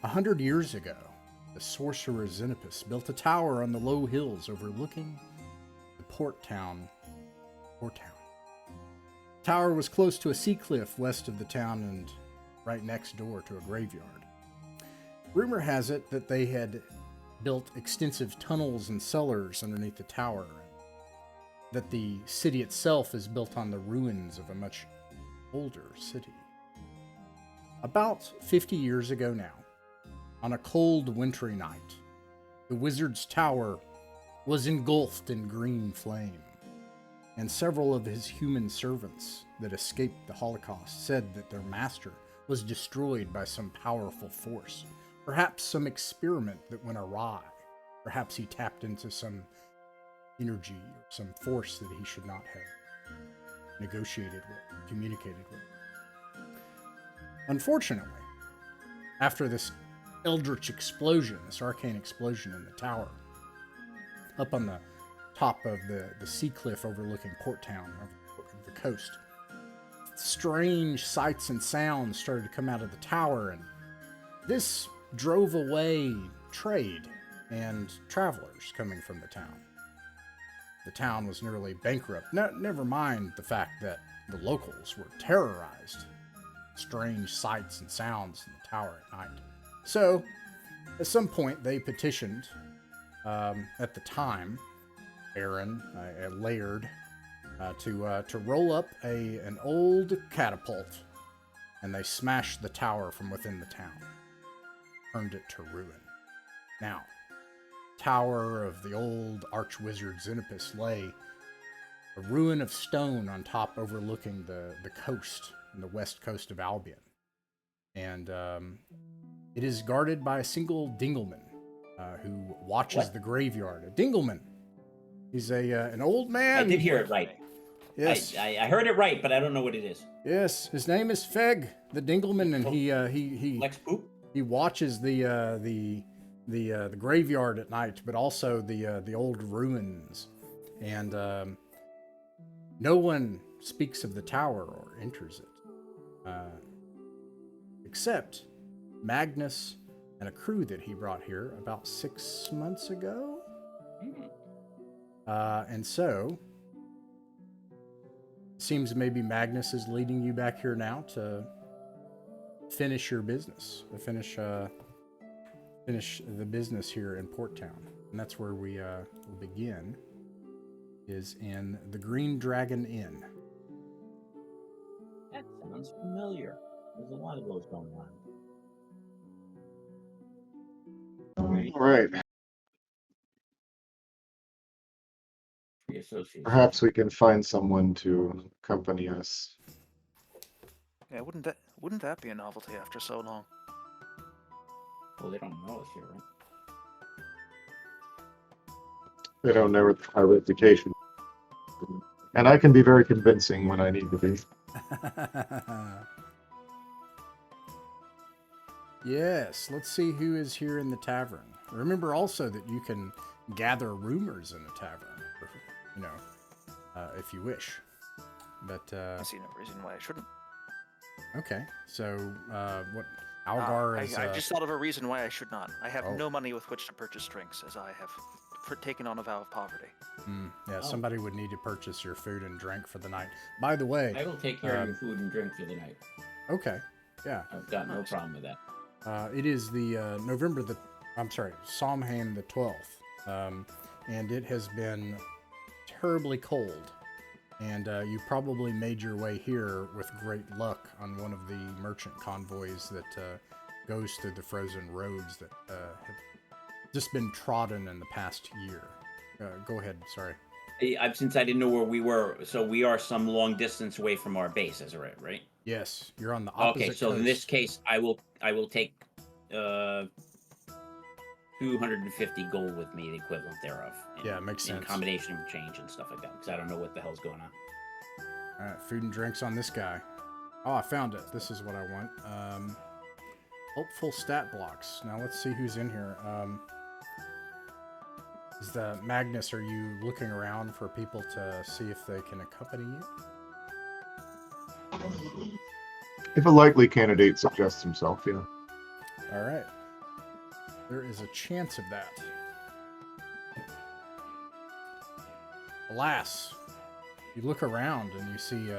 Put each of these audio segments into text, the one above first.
100 years ago, the sorcerer Zenopus built a tower on the low hills overlooking the port town. The tower was close to a sea cliff west of the town and right next door to a graveyard. Rumor has it that they had built extensive tunnels and cellars underneath the tower, that the city itself is built on the ruins of a much older city. About 50 years ago now, on a cold wintry night, the wizard's tower was engulfed in green flame, and several of his human servants that escaped the Holocaust said that their master was destroyed by some powerful force, perhaps some experiment that went awry. Perhaps he tapped into some energy or some force that he should not have negotiated with, communicated with. Unfortunately, after this eldritch explosion, this arcane explosion in the tower, up on the top of the sea cliff overlooking Port Town, of the coast, strange sights and sounds started to come out of the tower, and this drove away trade and travelers coming from the town. The town was nearly bankrupt. Never mind the fact that the locals were terrorized. Strange sights and sounds in the tower at night. So, at some point, they petitioned, at the time, Aaron, Laird, to roll up an old catapult, and they smashed the tower from within the town. Turned it to ruin. Now, tower of the old archwizard Zenopus lay a ruin of stone on top overlooking the coast, the west coast of Albion. And it is guarded by a single Dingleman who watches the graveyard. A Dingleman. He's an old man. I did hear it right. Yes. I heard it right, but I don't know what it is. Yes, his name is Feg, the Dingleman, and he Lex Poop? He watches the graveyard at night, but also the old ruins, and no one speaks of the tower or enters it, except Magnus and a crew that he brought here about 6 months ago. And so, it seems maybe Magnus is leading you back here now to finish your business, to finish the business here in Port Town. And that's where we will begin, is in the Green Dragon Inn. That sounds familiar. There's a lot of those going on. All right. Perhaps we can find someone to accompany us. Yeah, wouldn't that be a novelty after so long? Well, they don't know us here, right? They don't know our reputation. And I can be very convincing when I need to be. Yes, let's see who is here in the tavern. Remember also that you can gather rumors in the tavern, if you wish. But I see no reason why I shouldn't. Okay, so what Algar is... I just thought of a reason why I should not. I have Oh. no money with which to purchase drinks, as I have taken on a vow of poverty. Somebody would need to purchase your food and drink for the night. By the way... I will take care of your food and drink for the night. Okay, yeah. I've got no problem with that. It is the Samhain the 12th, and it has been terribly cold, and you probably made your way here with great luck on one of the merchant convoys that goes through the frozen roads that have just been trodden in the past year. Go ahead, sorry. Since I didn't know where we were, so we are some long distance away from our base, is it right? Yes, you're on the opposite Okay, so coast. in this case, I will take 250 gold with me, the equivalent thereof. Yeah, makes sense. In combination of change and stuff like that, because I don't know what the hell's going on. All right, food and drinks on this guy. Oh, I found it. This is what I want. Helpful stat blocks. Now let's see who's in here. Is the Magnus, are you looking around for people to see if they can accompany you? If a likely candidate suggests himself, yeah. All right. There is a chance of that. Alas, you look around and you see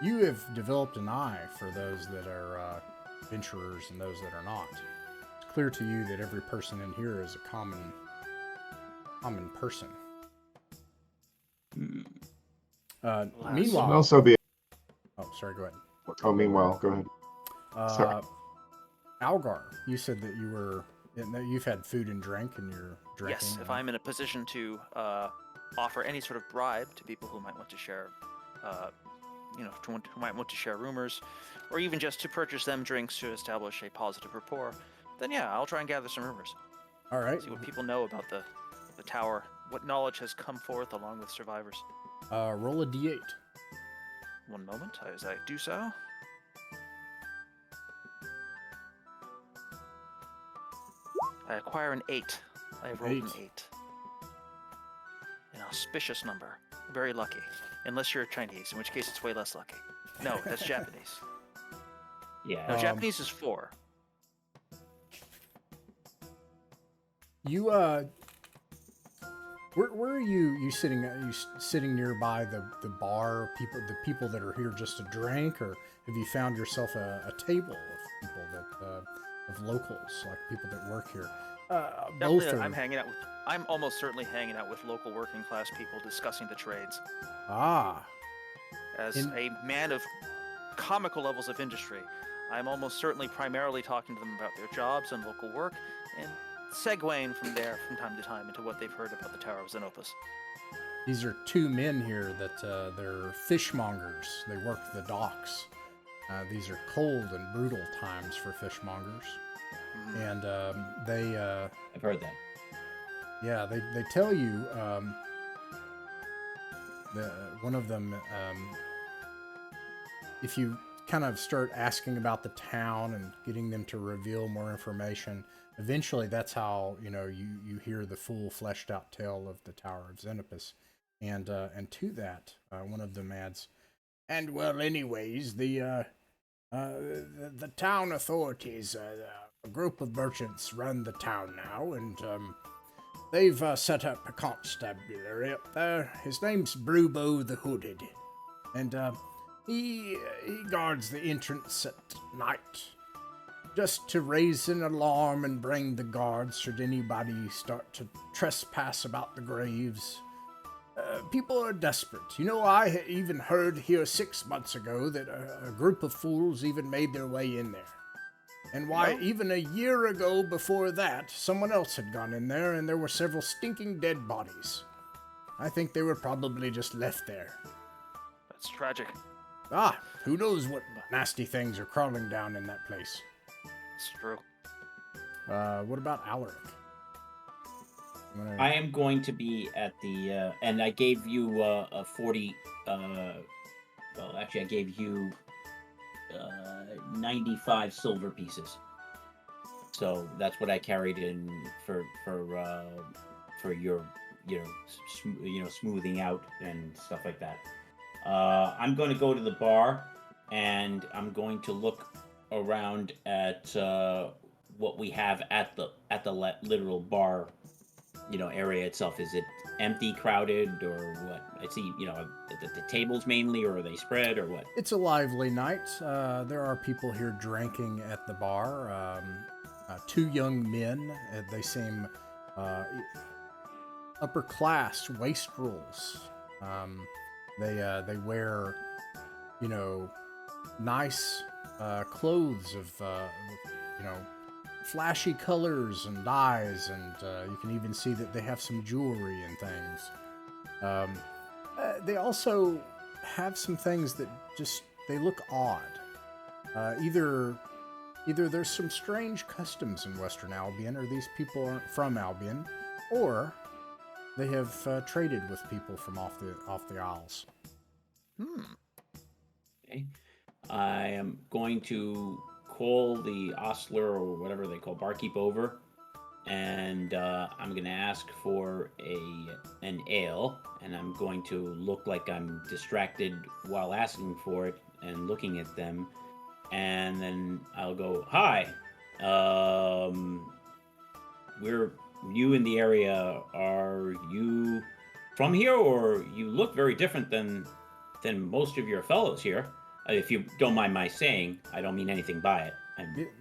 you have developed an eye for those that are adventurers and those that are not. It's clear to you that every person in here is a common person. Meanwhile, And also be. oh, sorry, go ahead. Oh, meanwhile, go ahead. Sorry. Algar, you said that you've had food and drink and you're drinking. Yes, if I'm in a position to offer any sort of bribe to people who might want to share, who might want to share rumors, or even just to purchase them drinks to establish a positive rapport, then yeah, I'll try and gather some rumors. All right. See what people know about the tower, what knowledge has come forth along with survivors. Roll a d8. One moment, as I do so. I acquire an 8. I have rolled an 8. An auspicious number. Very lucky. Unless you're Chinese, in which case it's way less lucky. No, that's Japanese. Yeah. No, Japanese is 4. You where are you? You sitting? Are you sitting nearby the bar? The people that are here just to drink, or have you found yourself a table of people that of locals, like people that work here? Both are. I'm almost certainly hanging out with local working class people discussing the trades. As a man of comical levels of industry, I'm almost certainly primarily talking to them about their jobs and local work, and segueing from there from time to time into what they've heard about the Tower of Zenopus. These are two men here that they're fishmongers. They work the docks. These are cold and brutal times for fishmongers. And they... I've heard that. Yeah, they tell you... one of them... if you kind of start asking about the town and getting them to reveal more information, eventually that's how, you hear the full fleshed out tale of the Tower of Zenopus. And to that, one of them adds, and well, anyways, the town authorities, a group of merchants run the town now, and they've set up a constabulary up there. His name's Brubo the Hooded, and he guards the entrance at night, just to raise an alarm and bring the guards should anybody start to trespass about the graves. People are desperate. I even heard here 6 months ago that a group of fools even made their way in there. And why, even a year ago before that, someone else had gone in there and there were several stinking dead bodies. I think they were probably just left there. That's tragic. Who knows what nasty things are crawling down in that place. It's true. What about Alaric? I am going to be at the, and I gave you a 40, well, actually I gave you 95 silver pieces. So that's what I carried in for your, smoothing out and stuff like that. I'm going to go to the bar and I'm going to look around at what we have at the literal bar, area itself. Is it empty, crowded, or what? I see, the tables mainly, or are they spread, or what? It's a lively night. There are people here drinking at the bar. Two young men. They seem upper class wastrels. They wear, nice clothes of, flashy colors and dyes, and you can even see that they have some jewelry and things. They also have some things that they look odd. Either there's some strange customs in Western Albion, or these people aren't from Albion, or they have traded with people from off the Isles. Okay. I am going to call the ostler, or whatever they call barkeep, over, and I'm going to ask for an ale, and I'm going to look like I'm distracted while asking for it and looking at them, and then I'll go, hi, we're new in the area. Are you from here, or you look very different than most of your fellows here? If you don't mind my saying, I don't mean anything by it.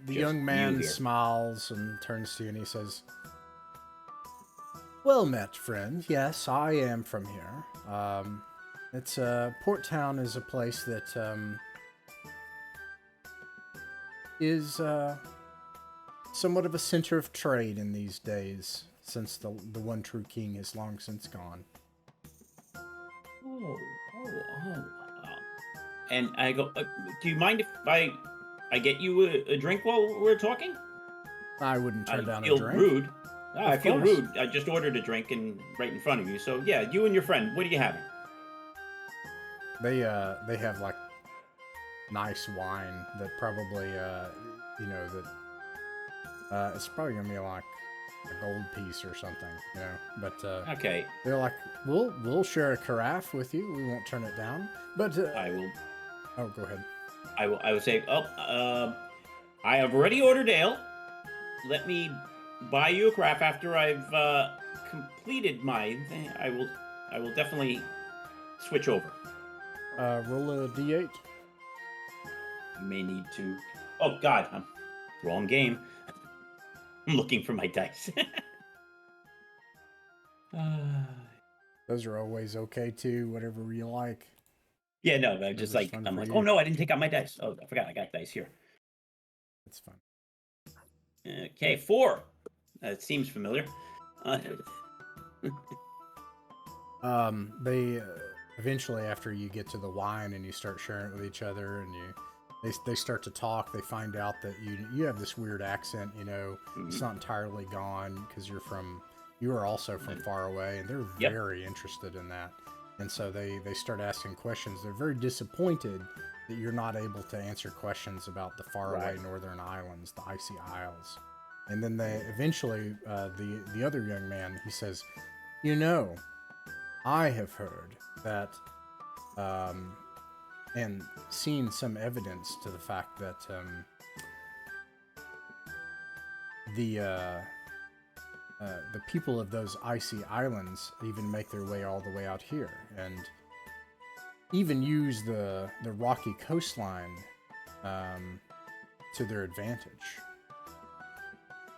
The young man smiles and turns to you and he says, "Well met, friend. Yes, I am from here. It's Port Town is a place that is somewhat of a center of trade in these days, since the one true king is long since gone." Oh. And I go, do you mind if I get you a drink while we're talking? I wouldn't turn down a feel drink. rude. I feel course. rude. I just ordered a drink and right in front of you. So yeah, you and your friend, what are you having? They have like nice wine that probably it's probably gonna be like a gold piece or something, But Okay. they're like, we'll share a carafe with you. We won't turn it down. But I will. Oh, go ahead. I will say. I have already ordered ale. Let me buy you a craft after I've completed my thing. I will definitely switch over. Roll a d8. You may need to. Oh God, I'm wrong game. I'm looking for my dice. Those are always okay too. Whatever you like. Yeah, no, I'm just like, I'm like, oh no, I didn't take out my dice. Oh, I forgot I got dice here. It's fun. Okay, 4. That seems familiar. They eventually, after you get to the wine and you start sharing it with each other, and they start to talk. They find out that you have this weird accent. It's not entirely gone because you are also from far away, and they're very interested in that. And so they start asking questions. They're very disappointed that you're not able to answer questions about the faraway northern islands, the icy isles. And then they eventually, the other young man, he says, I have heard that, and seen some evidence to the fact that the people of those icy islands even make their way all the way out here, and even use the rocky coastline to their advantage.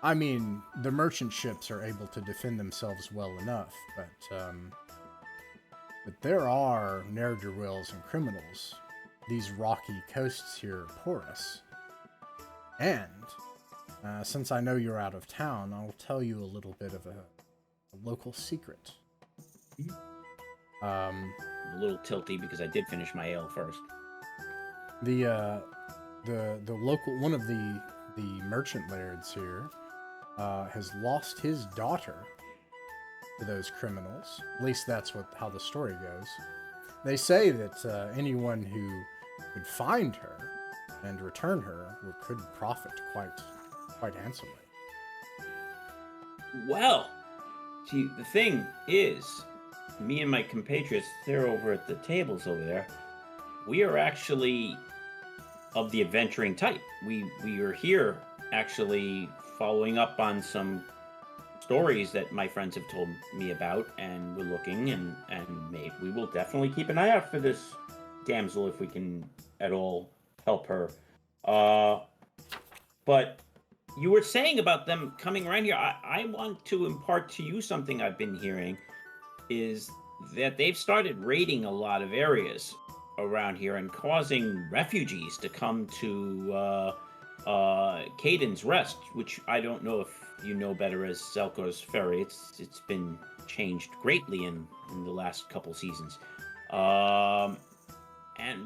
I mean, the merchant ships are able to defend themselves well enough, but there are ne'er-do-wells and criminals. These rocky coasts here are porous. And since I know you're out of town, I'll tell you a little bit of a local secret. I'm a little tilty because I did finish my ale first. The local one of the merchant lairds here has lost his daughter to those criminals. At least that's how the story goes. They say that anyone who could find her and return her could profit quite handsomely. Well, see, the thing is, me and my compatriots, they're over at the tables over there. We are actually of the adventuring type. We are here actually following up on some stories that my friends have told me about, and we're looking, and maybe we will definitely keep an eye out for this damsel if we can at all help her. But you were saying about them coming around here. I want to impart to you something I've been hearing, is that they've started raiding a lot of areas around here and causing refugees to come to Caden's Rest, which I don't know if you know better as Zelkor's Ferry. It's been changed greatly in the last couple seasons. And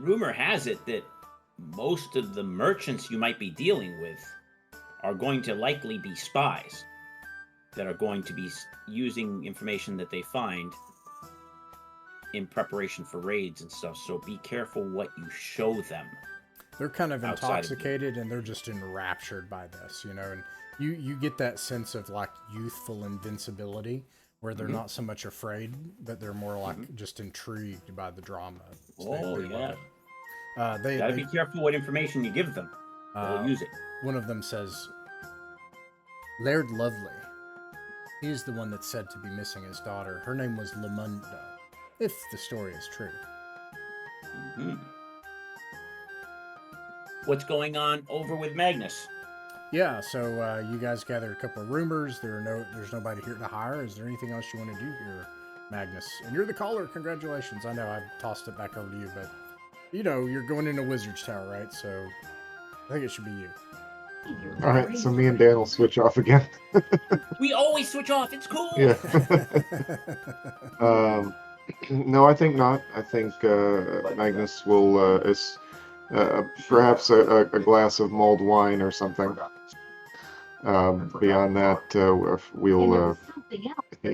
rumor has it that most of the merchants you might be dealing with are going to likely be spies that are going to be using information that they find in preparation for raids and stuff. So be careful what you show them. They're kind of intoxicated and they're just enraptured by this, and you get that sense of like youthful invincibility where they're not so much afraid, but they're more like just intrigued by the drama. So They gotta be careful what information you give them. They'll use it. One of them says, "Laird Lovely, He's the one that's said to be missing his daughter. Her name was Lamundo, if the story is true. Mhm. What's going on over with Magnus? Yeah, so you guys gathered a couple of rumors. There's nobody here to hire. Is there anything else you want to do here, Magnus? And you're the caller. Congratulations. I know I've tossed it back over to you, but you're going into Wizard's Tower, right? So I think it should be you. All right, so me and Dan will switch off again. We always switch off. It's cool. Yeah. No, I think not. I think Magnus will perhaps a glass of mulled wine or something. Beyond that,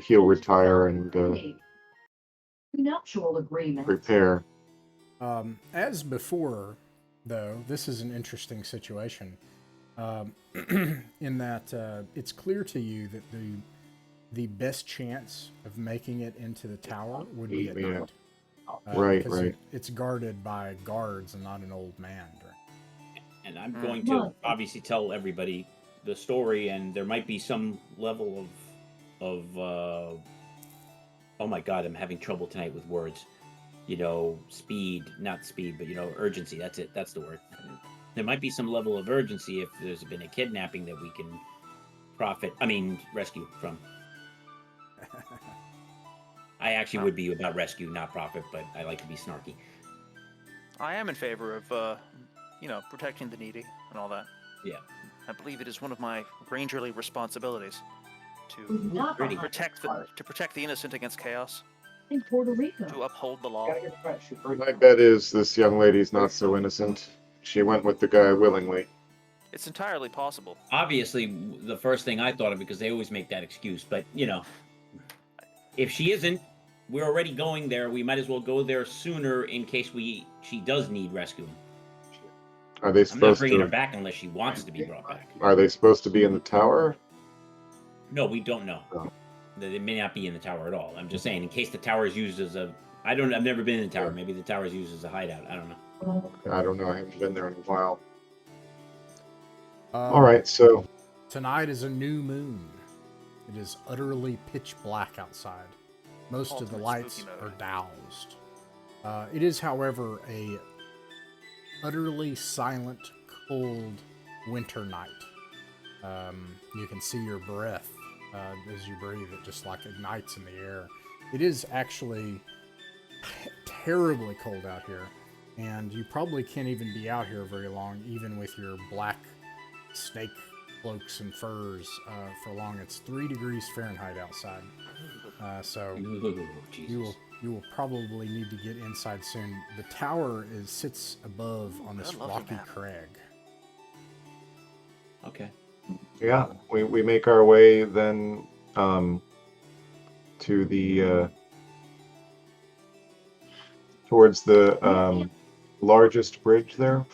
he'll retire and nuptial agreement. prepare. As before, though, this is an interesting situation. In that it's clear to you that the best chance of making it into the tower would be at night. Right, because right. It's guarded by guards and not an old man. And I'm going to obviously tell everybody the story, and there might be some level of oh my god, I'm having trouble tonight with words. Speed, not speed, but urgency. That's it. That's the word. There might be some level of urgency if there's been a kidnapping that we can rescue from. I actually would be about rescue, not profit, but I like to be snarky. I am in favor of, protecting the needy and all that. Yeah. I believe it is one of my rangerly responsibilities to Really? protect the innocent against chaos, In Puerto Rico. to uphold the law. My bet is this young lady's not so innocent. She went with the guy willingly. It's entirely possible. Obviously, the first thing I thought of, because they always make that excuse, but, if she isn't, we're already going there. We might as well go there sooner in case she does need rescuing. Are they I'm not supposed bringing her to? back unless she wants to be brought back. Are they supposed to be in the tower? No, we don't know. Oh. They may not be in the tower at all. I'm just saying, in case the tower is used as I've never been in the tower. Maybe the tower is used as a hideout. I don't know. I don't know. I haven't been there in a while. All right, so Tonight is a new moon. It is utterly pitch black outside. Most of the Ultimate lights spooky are mode. doused. It is, however, a utterly silent, cold winter night. You can see your breath as you breathe. It just like ignites in the air. It is actually terribly cold out here, and you probably can't even be out here very long, even with your black snake cloaks and furs for long. It's 3 degrees Fahrenheit outside, so Ooh, Jesus. you will probably need to get inside soon. The tower sits above on this I love your rocky map. crag. Okay. yeah, we make our way then to the towards the largest bridge there.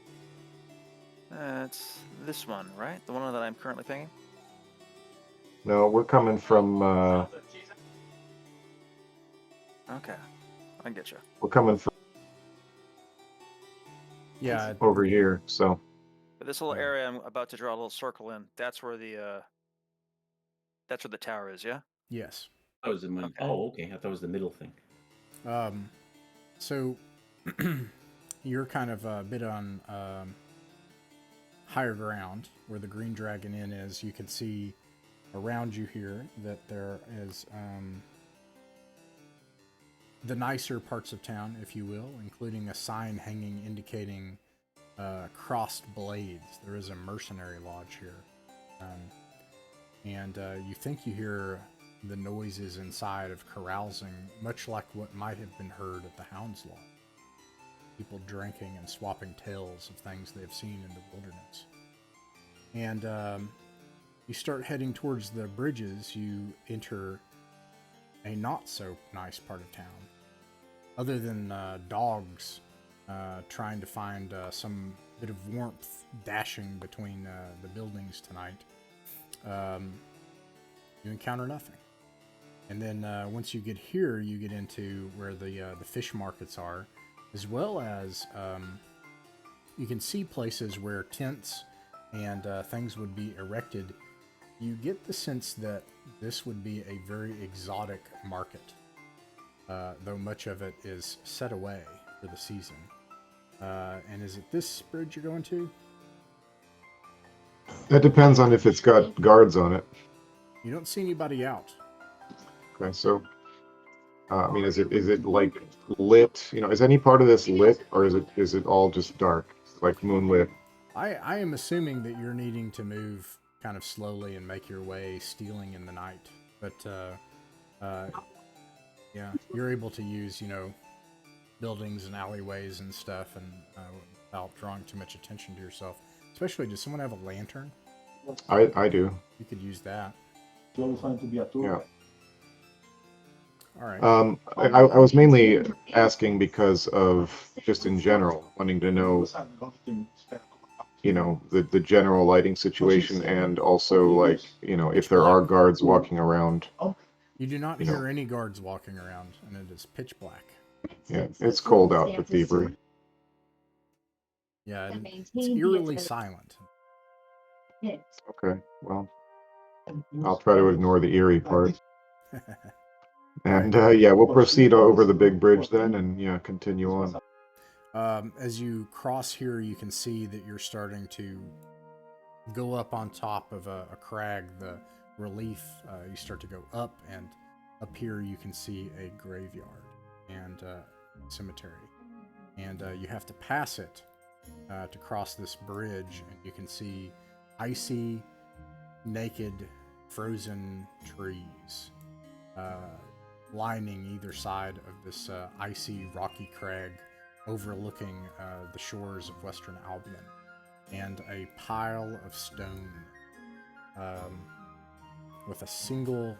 It's this one, right? The one that I'm currently pinging? No, we're coming from Okay. I get you. we're coming from Yeah, over here. So But this little area I'm about to draw a little circle in, that's where the tower is, yeah? yes. That was in my. Okay. Oh, okay. I thought it was the middle thing. So you're kind of a bit on higher ground where the Green Dragon Inn is. You can see around you here that there is the nicer parts of town, if you will, including a sign hanging indicating crossed blades. There is a mercenary lodge here. And you think you hear the noises inside of carousing, much like what might have been heard at the Hound's Law. People drinking and swapping tales of things they've seen in the wilderness. And you start heading towards the bridges. You enter a not so nice part of town. Other than dogs trying to find some bit of warmth dashing between the buildings tonight, you encounter nothing. And then once you get here, you get into where the fish markets are, as well as you can see places where tents and things would be erected. You get the sense that this would be a very exotic market, though much of it is set away for the season. And is it this bridge you're going to? That depends on if it's got guards on it. You don't see anybody out. Okay, so I mean, is it like lit? You know, is any part of this lit, or is it all just dark, like moonlit? I am assuming that you're needing to move kind of slowly and make your way stealing in the night. But yeah, you're able to use, buildings and alleyways and stuff, and without drawing too much attention to yourself. Especially, does someone have a lantern? I do. You could use that. Yeah. All right. I was mainly asking because of just in general wanting to know, the general lighting situation, and also like, if there are guards walking around. You do not hear any guards walking around, and it is pitch black. Yeah, it's cold out for thievery. Yeah, and it's eerily silent. Okay, well, I'll try to ignore the eerie part. And yeah, we'll proceed over the big bridge then, and continue on. As you cross here, you can see that you're starting to go up on top of a crag. The relief, you start to go up, and up here you can see a graveyard and cemetery. And you have to pass it to cross this bridge, and you can see icy, naked, frozen trees lining either side of this icy, rocky crag overlooking the shores of Western Albion, and a pile of stone with a single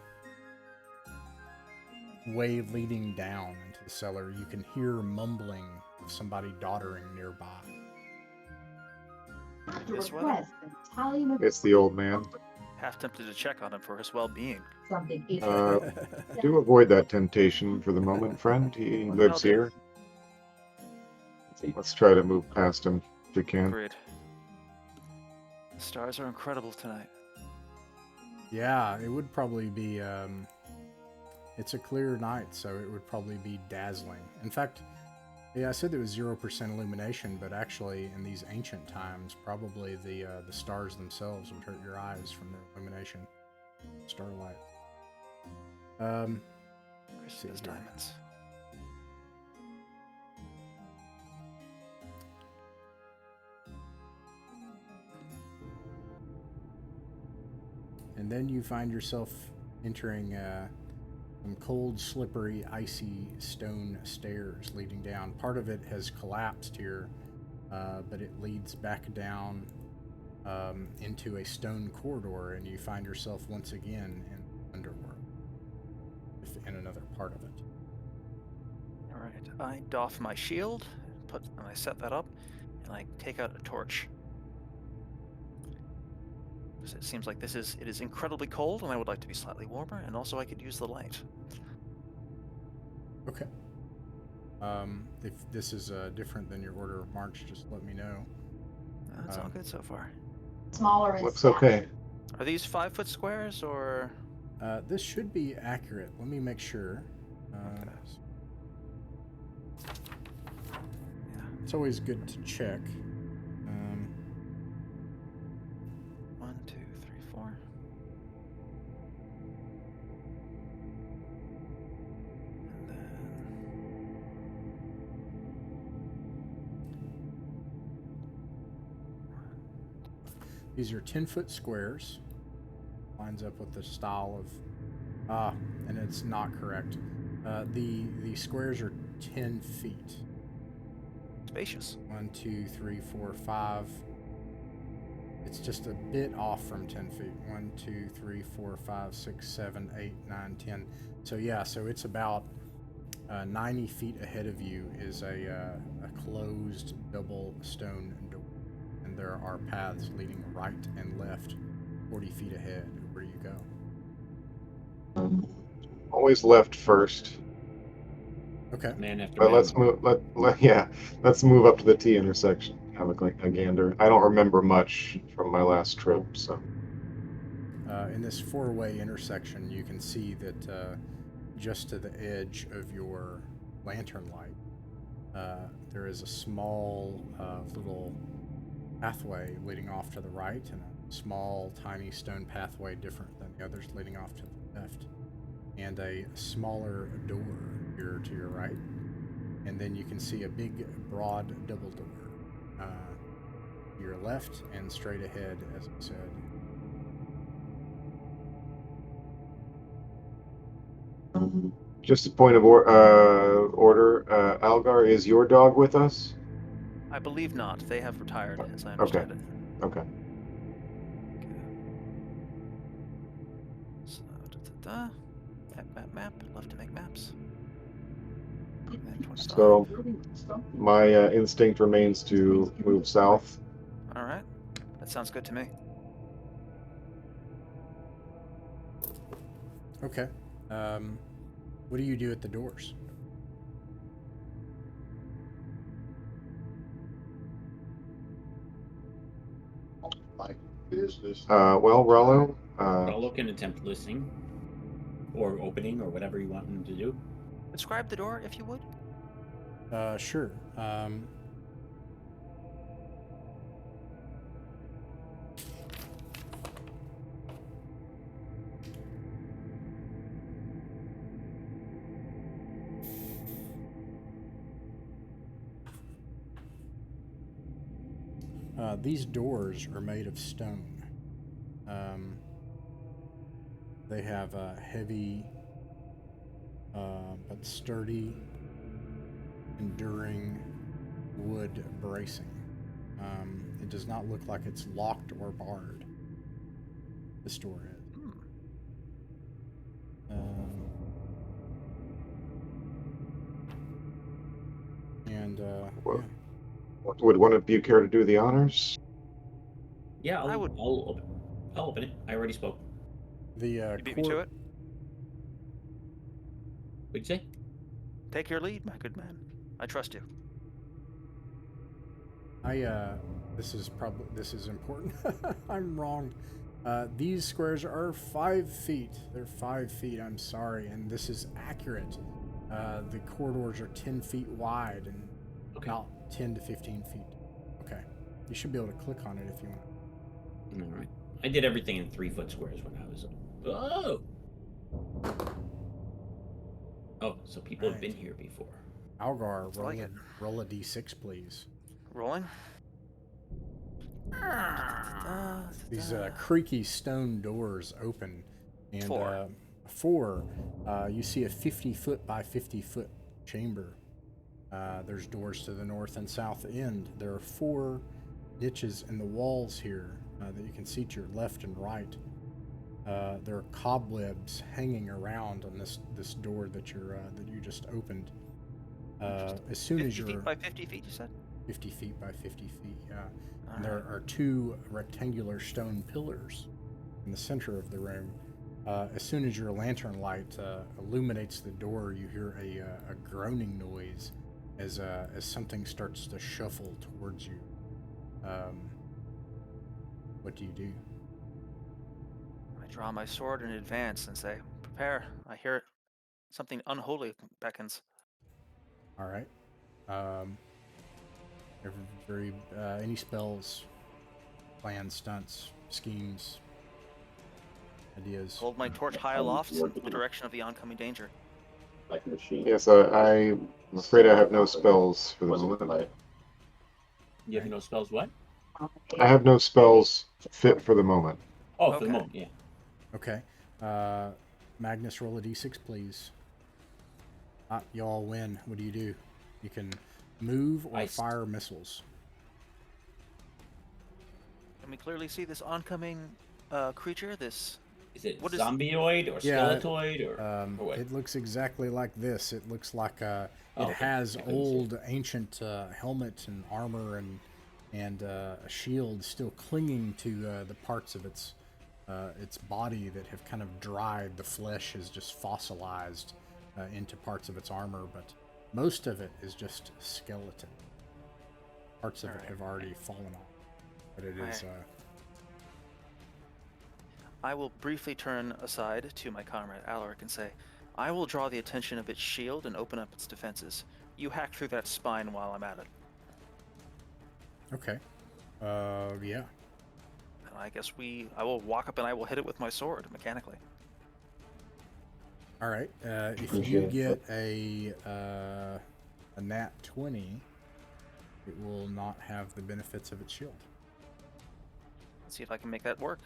way leading down into the cellar. You can hear mumbling of somebody doddering nearby. This weather? It's the old man. Half tempted to check on him for his well-being. Do avoid that temptation for the moment, friend. He lives here. Let's try to move past him if we can. Agreed. The stars are incredible tonight. Yeah, it would probably be, it's a clear night, so it would probably be dazzling. In fact, yeah, I said there was 0% illumination, but actually in these ancient times, probably the stars themselves would hurt your eyes from their illumination. Starlight. Christmas diamonds. And then you find yourself entering some cold, slippery, icy stone stairs leading down. Part of it has collapsed here, but it leads back down into a stone corridor, and you find yourself once again in Underworld, in another part of it. All right, I doff my shield, and I set that up, and I take out a torch. Because it seems like it is incredibly cold, and I would like to be slightly warmer, and also I could use the light. Okay. If this is different than your order of march, just let me know. That's all good so far. Smaller and Looks okay. Are these 5-foot squares, or? This should be accurate. Let me make sure. Okay. Yeah. It's always good to check. 1, 2, 3, 4. And then These are 10-foot squares. Lines up with the style of... and it's not correct. The squares are 10 feet. spacious. 1, 2, 3, 4, 5. It's just a bit off from 10 feet. 1, 2, 3, 4, 5, 6, 7, 8, 9, 10. So yeah, so it's about 90 feet ahead of you is a closed double stone door. And there are paths leading right and left 40 feet ahead of where you go. Always left first. Okay. Man after But man. let's move up to the T intersection. Have a gander. I don't remember much from my last trip, so. in this four-way intersection, you can see that just to the edge of your lantern light, there is a small little pathway leading off to the right, and a small, tiny stone pathway different than the others leading off to the left, and a smaller door here to your right. And then you can see a big, broad double door to your left and straight ahead, as I said. Just a point of order. Algar, is your dog with us? I believe not. They have retired, as I Okay. understand it. Okay. So, map. Love to make maps. And 25. So my instinct remains to move south. All right. That sounds good to me. Okay. What do you do at the doors? Well, Rollo, Rollo can attempt listening or opening or whatever you want him to do. Describe the door, if you would. Sure. These doors are made of stone. They have a heavy but sturdy, enduring wood bracing. It does not look like it's locked or barred. This door is. Well, yeah. would one of you care to do the honors? Yeah, I would- I'll open it. I already spoke. The You beat me to it. What'd you say? Take your lead, my good man. I trust you. This is important. I'm wrong. These squares are 5 feet. They're 5 feet. I'm sorry, and this is accurate. The corridors are 10 feet wide and about 10 to 15 feet. Okay, you should be able to click on it if you want. All right. I did everything in 3-foot squares when I was. Oh. Oh, so people have been here before. Algar, like roll a d6, please. Rolling. These creaky stone doors open, and 4. You see a 50-foot by 50-foot chamber. There's doors to the north and south end. There are 4 niches in the walls here that you can see to your left and right. There are cobwebs hanging around on this door that you just opened. As soon as 50 you're feet by 50 feet, you said? 50 feet by 50 feet, yeah. All And there right. are 2 rectangular stone pillars in the center of the room. As soon as your lantern light illuminates the door, you hear a groaning noise as something starts to shuffle towards you. What do you do? I draw my sword in advance and say, prepare. I hear it. Something unholy beckons. All right. Any spells, plans, stunts, schemes, ideas? Hold my torch high aloft in the direction of the oncoming danger. Yes, I'm afraid I have no spells for the moment. You have no spells, what? I have no spells fit for the moment. Oh, for Okay. the moment, yeah. Okay. Magnus, roll a d6, please. Y'all win. What do? You can move or fire missiles. Can we clearly see this oncoming creature? This Is it What is- zombioid or Yeah, skeletoid or what? It looks exactly like this. It looks like it okay. has I couldn't see. old ancient helmet and armor and a shield still clinging to the parts of its body that have kind of dried. The flesh is just fossilized into parts of its armor, but most of it is just skeleton. Parts of it have already fallen off, but it is. I will briefly turn aside to my comrade Alaric and say, I will draw the attention of its shield and open up its defenses. You hack through that spine while I'm at it. Okay. Yeah. And I guess I will walk up and I will hit it with my sword mechanically. All right. If you get a nat 20, it will not have the benefits of its shield. Let's see if I can make that work.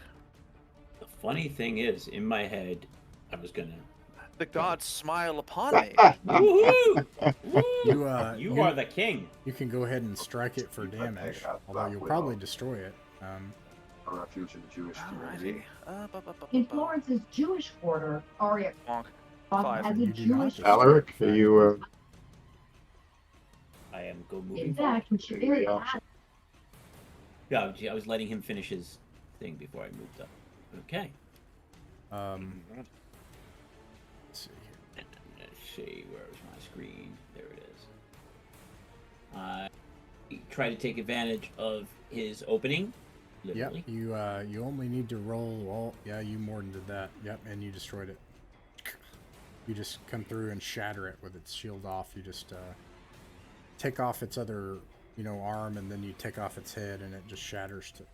The funny thing is, in my head, I was gonna. The gods smile upon me. Woohoo! Woo! You You are the king. You can go ahead and strike it for damage, although you'll probably destroy it. A refuge in the Jewish community. Alrighty. In Florence's Jewish quarter, Arya Bonk. has 5. a You do not Jewish. destroy Alaric, it. are you? I am moving In forward. fact, which very Yeah, I was letting him finish his thing before I moved up. Okay. Let's see here. Let's see, where's my screen? There it is. I try to take advantage of his opening. Yep. Literally. You only need to roll. Well, yeah, you more than did that. Yep, and you destroyed it. You just come through and shatter it with its shield off. You just take off its other, arm, and then you take off its head, and it just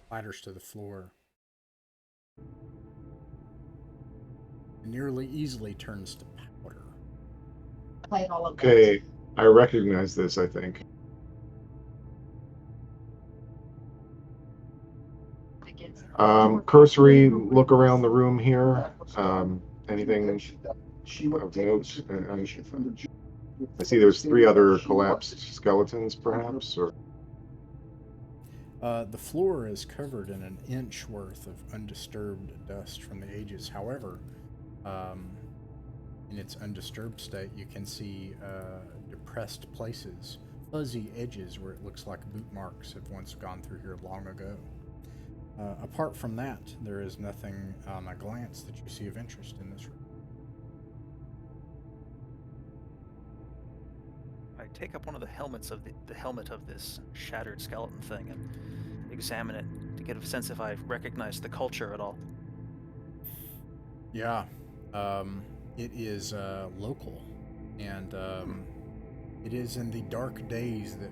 clatters to the floor. It nearly easily turns to powder. played all of Okay, I recognize this. I think. Cursory look around the room here. Anything of note? I see there's 3 other collapsed skeletons, perhaps, or The floor is covered in an inch worth of undisturbed dust from the ages. However, in its undisturbed state, you can see depressed places, fuzzy edges where it looks like boot marks have once gone through here long ago. Apart from that, there is nothing on a glance that you see of interest in this room. I take up one of the helmets of the helmet of this shattered skeleton thing and examine it to get a sense if I recognize the culture at all. Yeah, it is local, and it is in the dark days that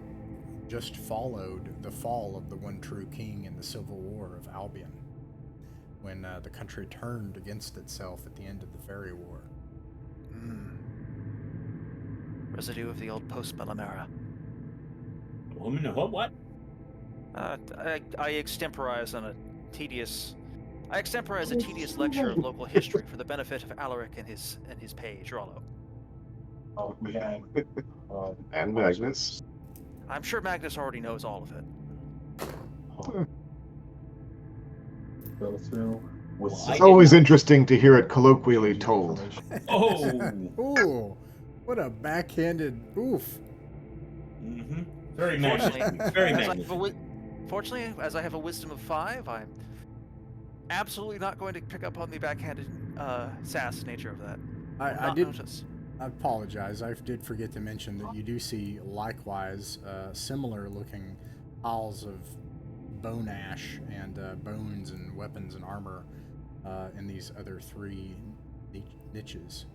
just followed the fall of the one true king in the Civil War of Albion, when the country turned against itself at the end of the Fairy War. Residue of the old post-bellum era. Woman, what? I extemporize a tedious lecture of local history for the benefit of Alaric and his page, Rollo. We had and Magnus. I'm sure Magnus already knows all of it. go through with Well, I It's always interesting to hear it colloquially told. Oh. Ooh, what a backhanded oof. Mm-hmm. Very Magnus. Very Magnus. Fortunately, as I have a wisdom of 5, I'm absolutely not going to pick up on the backhanded sass nature of that. I apologize. I did forget to mention that you do see likewise similar looking piles of bone ash and bones and weapons and armor in these other 3 niches.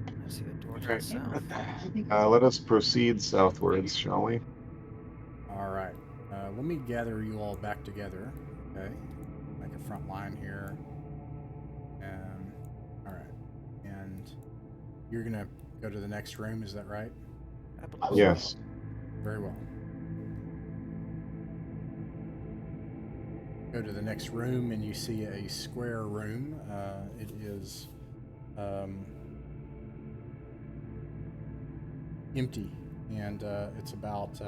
I see the door to Okay. the south. Let us proceed southwards, shall we? All right. Let me gather you all back together. Okay. Make a front line here. All right. And you're gonna go to the next room. Is that right? I believe so. Yes. Very well. Go to the next room and you see a square room. It is empty, and it's about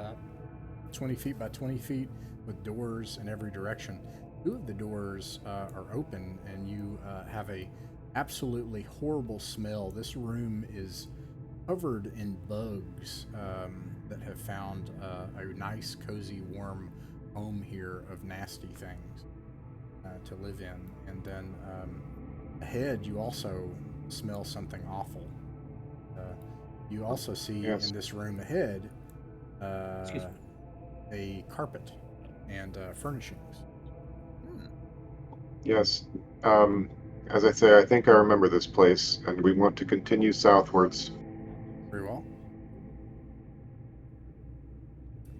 20 feet by 20 feet with doors in every direction. 2 of the doors are open, and you have a absolutely horrible smell. This room is covered in bugs that have found a nice, cozy, warm home here of nasty things to live in. And then ahead, you also smell something awful. You also see Yes. in this room ahead Excuse me. a carpet and furnishings. Yes. As I say, I think I remember this place, and we want to continue southwards. Very well.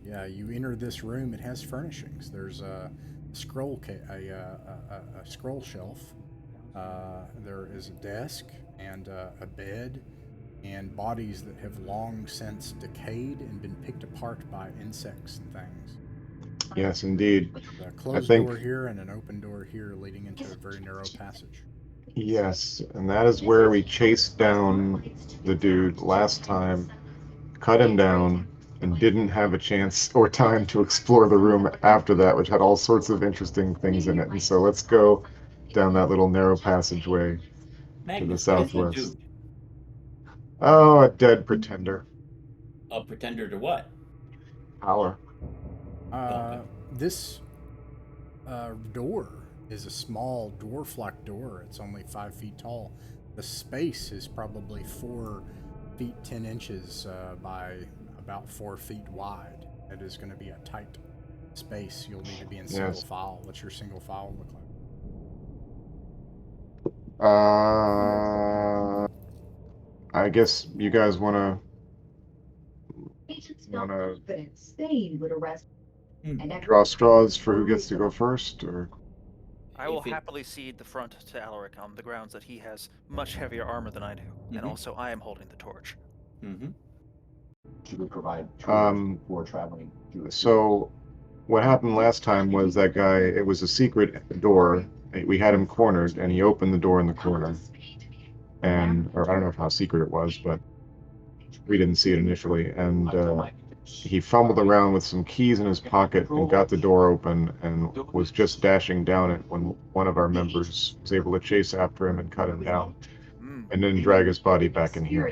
Yeah, you enter this room. It has furnishings. There's a scroll a scroll shelf. There is a desk and a bed and bodies that have long since decayed and been picked apart by insects and things. Yes, indeed. A closed think- door here and an open door here leading into a very narrow passage. Yes, and that is where we chased down the dude last time, cut him down, and didn't have a chance or time to explore the room after that, which had all sorts of interesting things in it. And so let's go down that little narrow passageway. Magnus, the what is the southwest. dude? Oh, a dead pretender. A pretender to what? Power. This door is a small dwarf-like door. It's only 5 feet tall. The space is probably 4 feet 10 inches by about 4 feet wide. It is going to be a tight space. You'll need to be in single Yes. file. What's your single file look like? I guess you guys want to. Agents felt Wanna- confident Spain would arrest Hmm. and Draw straws for who gets to go first, or I will If it- happily cede the front to Alaric on the grounds that he has much heavier armor than I do, and Mhm. also I am holding the torch. Mm-hmm. She would provide Um, tours for traveling Jewish. so what happened last time was that guy. It was a secret door. We had him cornered, and he opened the door in the corner. And or I don't know how secret it was, but we didn't see it initially. And he fumbled around with some keys in his pocket and got the door open, and was just dashing down it when one of our members was able to chase after him and cut him down, and then drag his body back in here.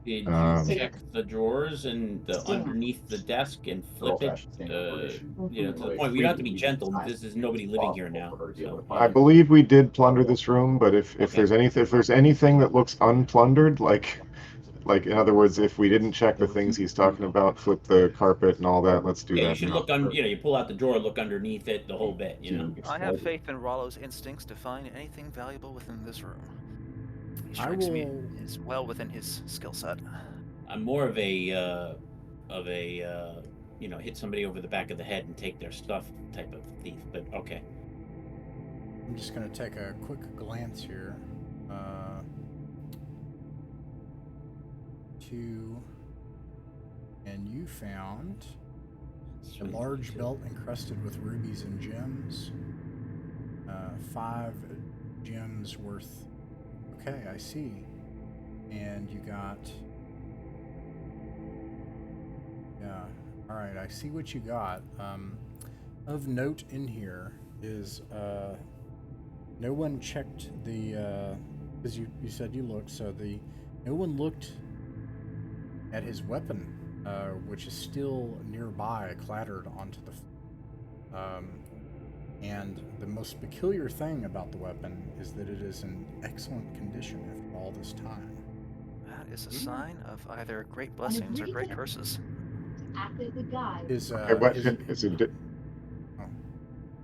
Did you Um, check the drawers and the underneath the desk and flip it? To the point where you don't have to be gentle. This is nobody living here now. So, I believe we did plunder this room, but if there's anything that looks unplundered, like in other words, if we didn't check the things he's talking about, flip the carpet and all that, let's do yeah, that. you should now. look on. You pull out the drawer, look underneath it, the whole bit. I have faith in Rollo's instincts to find anything valuable within this room. He strikes me as well within his skill set. I'm more of a hit somebody over the back of the head and take their stuff type of thief. But okay. I'm just going to take a quick glance here. 2, and you found a large belt encrusted with rubies and gems. 5 gems worth. Okay, I see. And you got. Yeah. All right, I see what you got. Of note in here is no one checked the because you said you looked, so no one looked at his weapon, which is still nearby, clattered onto the and the most peculiar thing about the weapon is that it is in excellent condition after all this time. That is a sign of either great blessings or great curses. acted the guide. His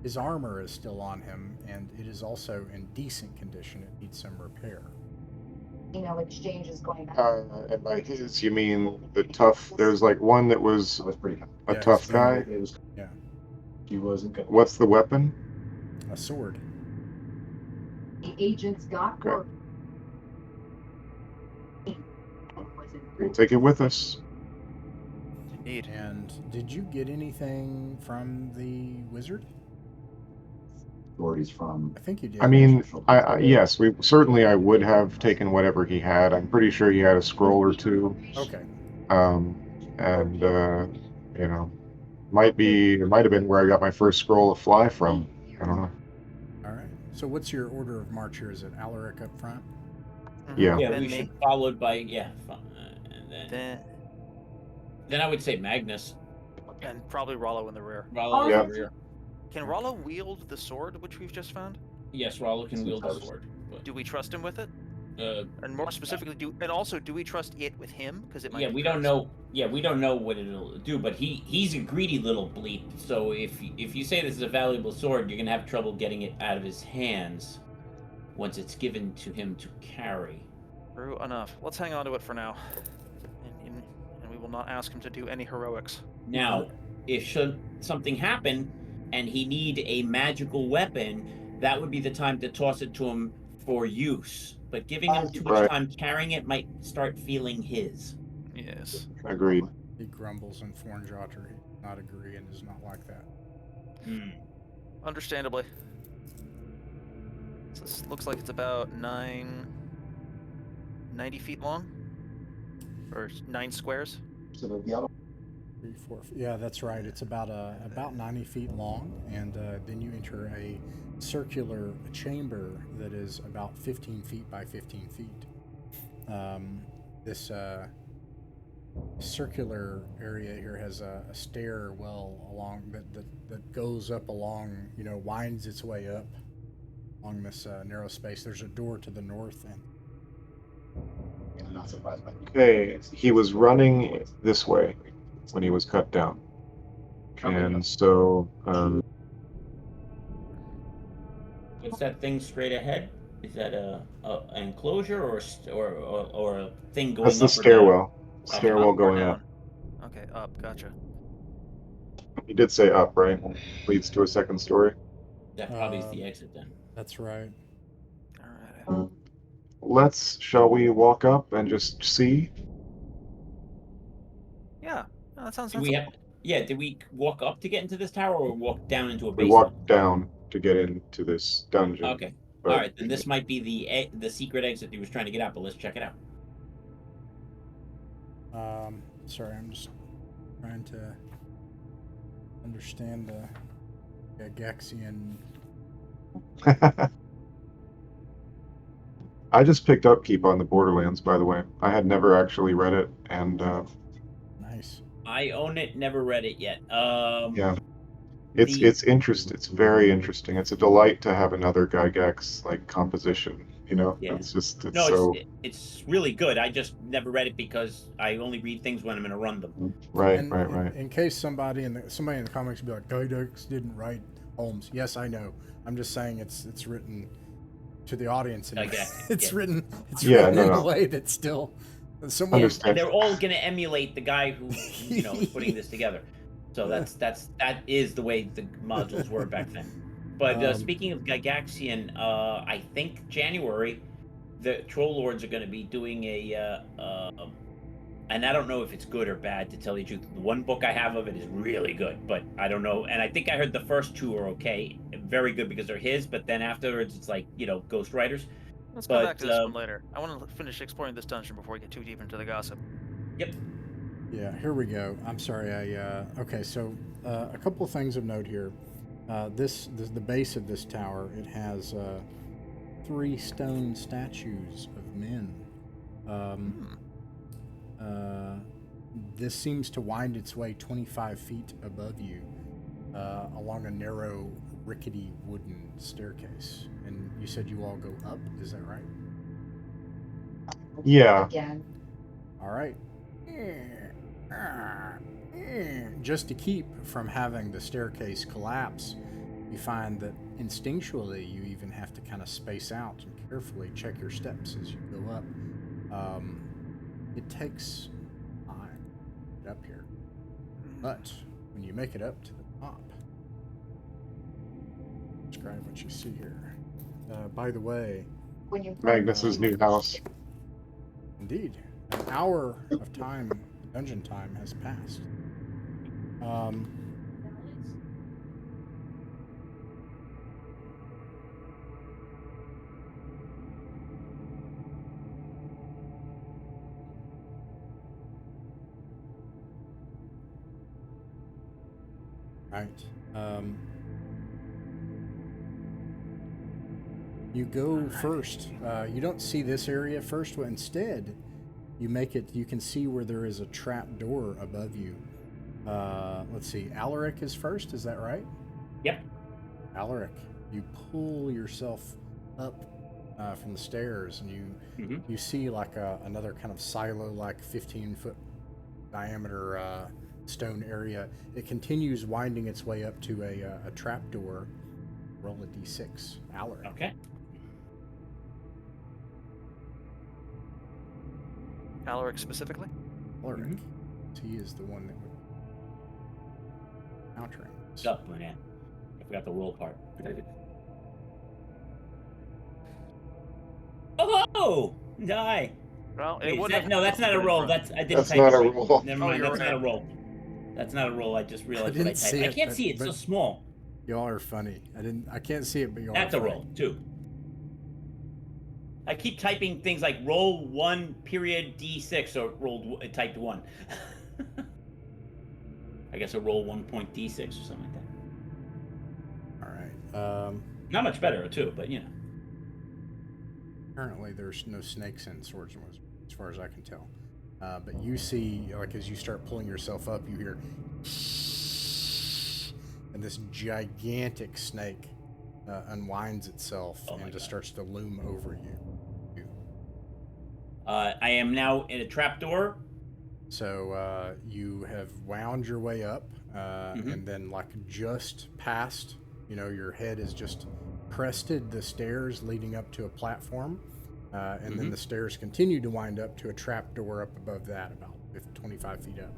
his armor is still on him, and it is also in decent condition. It needs some repair. Exchanges going back. And by his, you mean the tough? There's like one that was So that's pretty cool. a Yes. tough guy. It was, Yeah. He wasn't gonna. What's the weapon? A sword. The agents got Okay. work. We'll take it with us. Indeed. And did you get anything from the wizard? Authorities from. I think you did. I mean, yes, I would have taken whatever he had. I'm pretty sure he had a scroll or two. Okay. And it might have been where I got my first scroll of fly from. I don't know. All right. So what's your order of march here? Is it Alaric up front? Yeah. Yeah, Then we me. should followed by and then I would say Magnus. And probably Rollo in the rear. Rollo Yeah. in the rear. Can Rollo wield the sword which we've just found? Yes, Rollo can wield the sword. But Do we trust him with it? And more specifically, do we trust it with him? Because it might. Yeah, be we don't cursed. know. Yeah, we don't know what it'll do, but he's a greedy little bleep. So if you say this is a valuable sword, you're gonna have trouble getting it out of his hands once it's given to him to carry. True enough. Let's hang on to it for now, and we will not ask him to do any heroics. Now, if should something happen and he need a magical weapon, that would be the time to toss it to him for use. But giving him too much Right. time carrying it might start feeling his. Yes. Agreed. He grumbles in Fornjotter. He does not agree and is not like that. Understandably. So this looks like it's about 90 feet long, or 9 squares. So the other 3, 4. Yeah, that's right. It's about 90 feet long, and then you enter a circular chamber that is about 15 feet by 15 feet. This circular area here has a stairwell along that goes up along, winds its way up along this narrow space. There's a door to the north end. I'm not surprised by Okay, he was running this way when he was cut down. And so, What's that thing straight ahead? Is that a enclosure or a thing going that's the up or down? stairwell. Okay. Stairwell Up or going down? up. Okay, up. Gotcha. He did say up, right? Leads to a second story. That probably is the exit then. That's right. All right. Shall we walk up and just see? Yeah. No, that sounds Did sensible. did we walk up to get into this tower or walk down into a We basement? walked down to get into this dungeon. Okay. but- All right, then this might be the secret exit he was trying to get out, but let's check it out. Sorry, I'm just trying to understand the Gygaxian. I just picked up Keep on the Borderlands, by the way. I had never actually read it, and Nice. I own it, never read it yet. yeah, it's interesting. It's very interesting. It's a delight to have another Gygax like composition. Yeah. It's really good. I just never read it because I only read things when I'm going to run them. right. In case somebody in the comics would be like, Gygax didn't write Holmes. Yes, I know. I'm just saying it's written to the audience, and it's written in a way that's still someone. And they're all going to emulate the guy who is putting this together. So that is the way the modules were back then. But speaking of Gygaxian, I think January, the Troll Lords are going to be doing and I don't know if it's good or bad, to tell you the truth. The one book I have of it is really good, but I don't know. And I think I heard the first 2 are okay, very good because they're his, but then afterwards it's like, Ghost Writers. Let's go back to this one later. I want to finish exploring this dungeon before we get too deep into the gossip. Yep. Yeah, here we go. I'm sorry. Okay, so a couple of things of note here. The base of this tower, it has 3 stone statues of men. This seems to wind its way 25 feet above you along a narrow, rickety wooden staircase. And you said you all go up, is that right? Yeah. Again. All right. Just to keep from having the staircase collapse, you find that instinctually you even have to kind of space out and carefully check your steps as you go up. It takes time to get up here, but when you make it up to the top, describe what you see here. By the way, When you Magnus's new house. indeed, an hour of time, dungeon time, has passed. Right. You go first. You don't see this area first, but instead, you make it. You can see where there is a trap door above you. Let's see. Alaric is first. Is that right? Yep. Alaric, you pull yourself up from the stairs, and Mm-hmm. you see like another kind of silo, like 15-foot diameter stone area. It continues winding its way up to a trapdoor. Roll a d6, Alaric. Okay. Alaric specifically? Alaric. Mhm. He is the one that would countering this. Oh, man. I forgot the roll part. Oh! Die! Well, Wait, it wouldn't have no, that's not a been in roll. front. That's I didn't That's type not it a right. roll. Never Oh, mind. you're That's not a right. roll. That's not a roll. I just realized what I didn't typed. see I it, can't see it. It's so but- small. Y'all are funny. I can't see it, but y'all That's are a funny. roll too. I keep typing things like roll 1 period d6 or typed 1. I guess a roll 1 point d6 or something like that. All right. Not much better too, but you know. Apparently, there's no snakes in Swords and Wizards, as far as I can tell. But you see, like, as you start pulling yourself up, you hear, and this gigantic snake unwinds itself Oh my and just God. starts to loom over you. I am now in a trapdoor. So you have wound your way up, and then, like, just past, your head is just crested the stairs leading up to a platform, and then the stairs continue to wind up to a trap door up above that, about 25 feet up.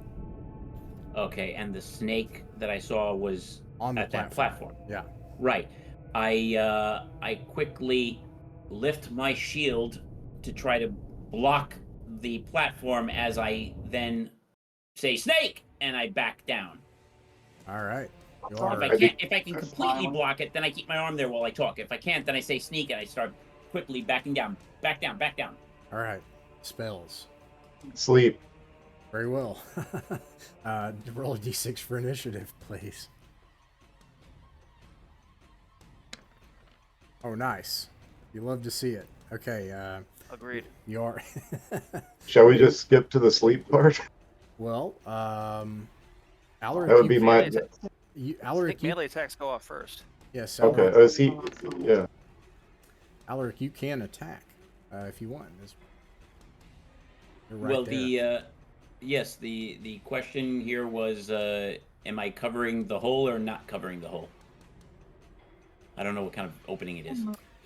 Okay, and the snake that I saw was On the at that platform. Yeah. Right. I quickly lift my shield to try to block the platform as I then say snake, and I back down. All right. You If are. I can That's completely fine. block it, then I keep my arm there while I talk. If I can't, then I say sneak, and I start quickly backing down, back down, back down. All right. Spells. Sleep. Very well. Roll a d6 for initiative, please. Oh, nice. You love to see it. Okay. Agreed. You are. Shall we just skip to the sleep part? Well, Alaric, That would be my. I Alaric, think melee attacks go off first. yes, Okay. Alaric, Is he? Yeah. Alaric, you can attack if you want. You're right Well, there. yes, the question here was, am I covering the hole or not covering the hole? I don't know what kind of opening it is.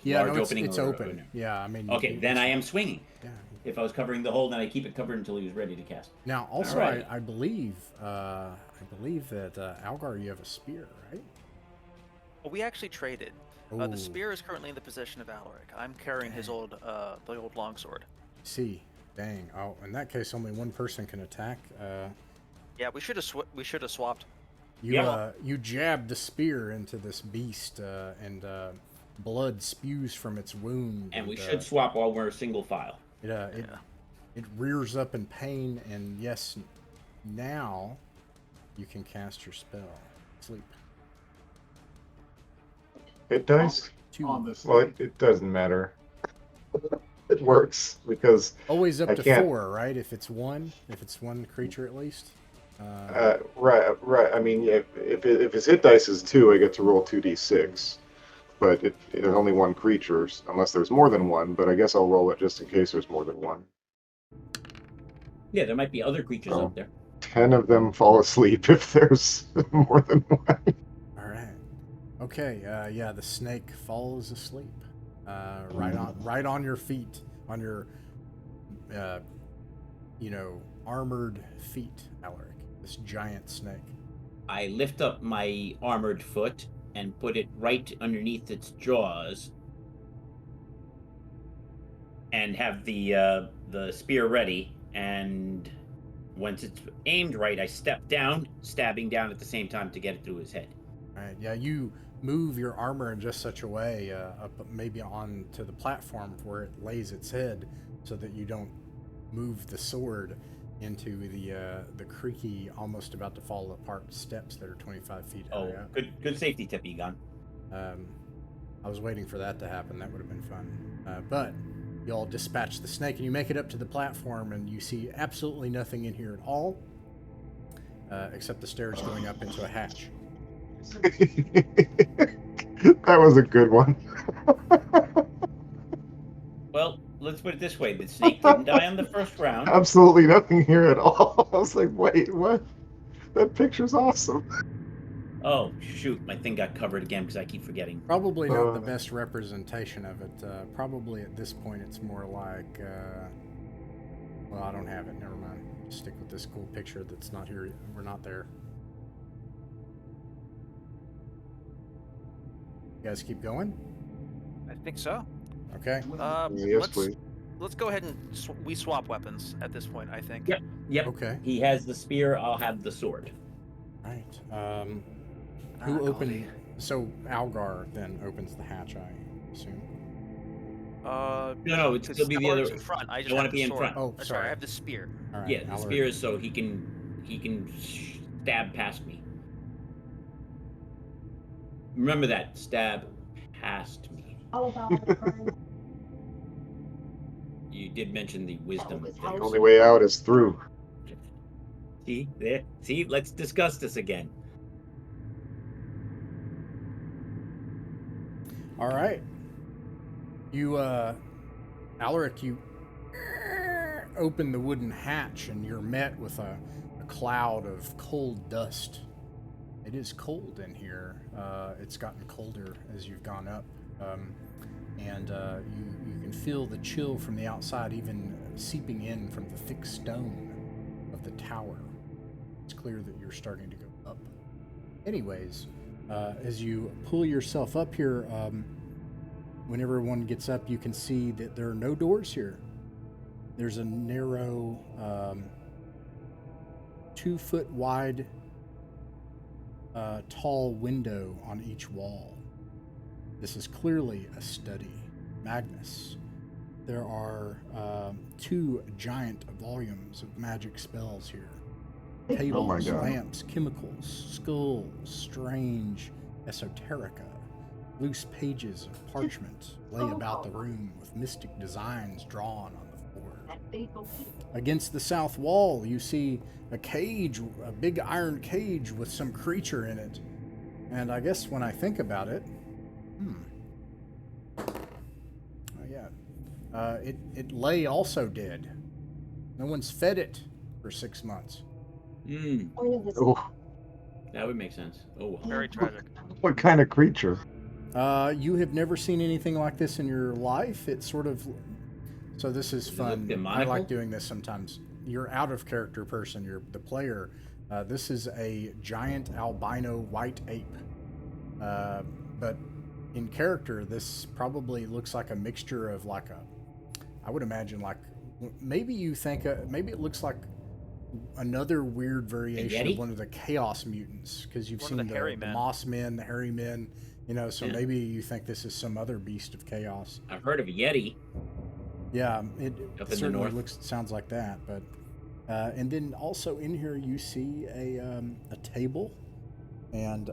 Yeah, Large no, opening it's or open. Yeah, I mean. Okay, then I am swinging. Yeah. If I was covering the hole, then I keep it covered until he was ready to cast. Now, also, Alright. I believe that Algar, you have a spear, right? Well, we actually traded. Ooh, The spear is currently in the possession of Alaric. I'm carrying his old, the old longsword. see, dang. Oh, in that case, only one person can attack. Yeah, we should have swapped. You jab the spear into this beast, and blood spews from its wound. And we should swap while we're single file. It rears up in pain, and yes, now you can cast your spell. Sleep. Hit dice. On this. Well, it doesn't matter. It works because Always up I to can't- 4, right? If it's one creature at least. right. I mean, if his hit dice is 2, I get to roll 2d6. But it is only one creature, unless there's more than one. But I guess I'll roll it just in case there's more than one. Yeah, there might be other creatures Oh. up there. 10 of them fall asleep if there's more than one. All right. Okay. Yeah, the snake falls asleep. Right on your feet, on your, armored feet, Alaric. This giant snake. I lift up my armored foot and put it right underneath its jaws, and have the spear ready. And once it's aimed right, I step down, stabbing down at the same time to get it through his head. All right. Yeah, you move your armor in just such a way, up maybe onto the platform where it lays its head, so that you don't move the sword into the creaky, almost about to fall apart steps that are 25 feet high Oh, up. good safety tip, Egon. I was waiting for that to happen. That would have been fun. But y'all dispatch the snake, and you make it up to the platform, and you see absolutely nothing in here at all, except the stairs going up into a hatch. That was a good one. let's put it this way: the snake didn't die on the first round. Absolutely nothing here at all. I was like, wait, what? That picture's awesome. Oh shoot, my thing got covered again because I keep forgetting. Probably not the best representation of it. Probably at this point it's more like, well, I don't have it. Never mind. Stick with this cool picture that's not here. We're not there. You guys keep going? I think so. Okay. Yes, please. Let's go ahead and we swap weapons at this point, I think. Yep. Yep. Okay. He has the spear. I'll have the sword. Right. Who opened? So Algar then opens the hatch, I assume. No, it's still be the other. in front. I just want have to be the in sword. front. Oh, Sorry, sorry. I have the spear. All right. Yeah, the Alaric. spear is so he can stab past me. Remember that, stab past me. All about the burn. You did mention the wisdom. was thing. how The only way out is through. See there. See, let's discuss this again. All right. You, Alaric, you open the wooden hatch and you're met with a cloud of cold dust. It is cold in here. It's gotten colder as you've gone up. And you can feel the chill from the outside even seeping in from the thick stone of the tower. It's clear that you're starting to go up. Anyways, as you pull yourself up here, when everyone gets up, you can see that there are no doors here. There's a narrow, 2-foot wide, tall window on each wall. This is clearly a study. Magnus. There are 2 giant volumes of magic spells here. Tables, Oh my God. lamps, chemicals, skulls, strange esoterica. Loose pages of parchment lay about the room with mystic designs drawn on the floor. That faithful people. Against the south wall, you see a cage, a big iron cage with some creature in it. And I guess when I think about it, it lay also dead. No one's fed it for 6 months. Point of this Oh, That would make sense. Oh, Very tragic. what kind of creature? You have never seen anything like this in your life. It's sort of... So this is Does it fun. look I demonical? like doing this sometimes. You're out of character person. You're the player. This is a giant albino white ape. But in character, this probably looks like a mixture of like a... I would imagine like... Maybe you think... maybe it looks like another weird variation Yeti? of one of the Chaos Mutants. Because you've One of seen the the hairy men. Moss Men, the Hairy Men... You know, so Yeah. maybe you think this is some other beast of chaos. I've heard of a Yeti. Yeah, it Up in the certainly north. sounds like that. But and then also in here you see a table, and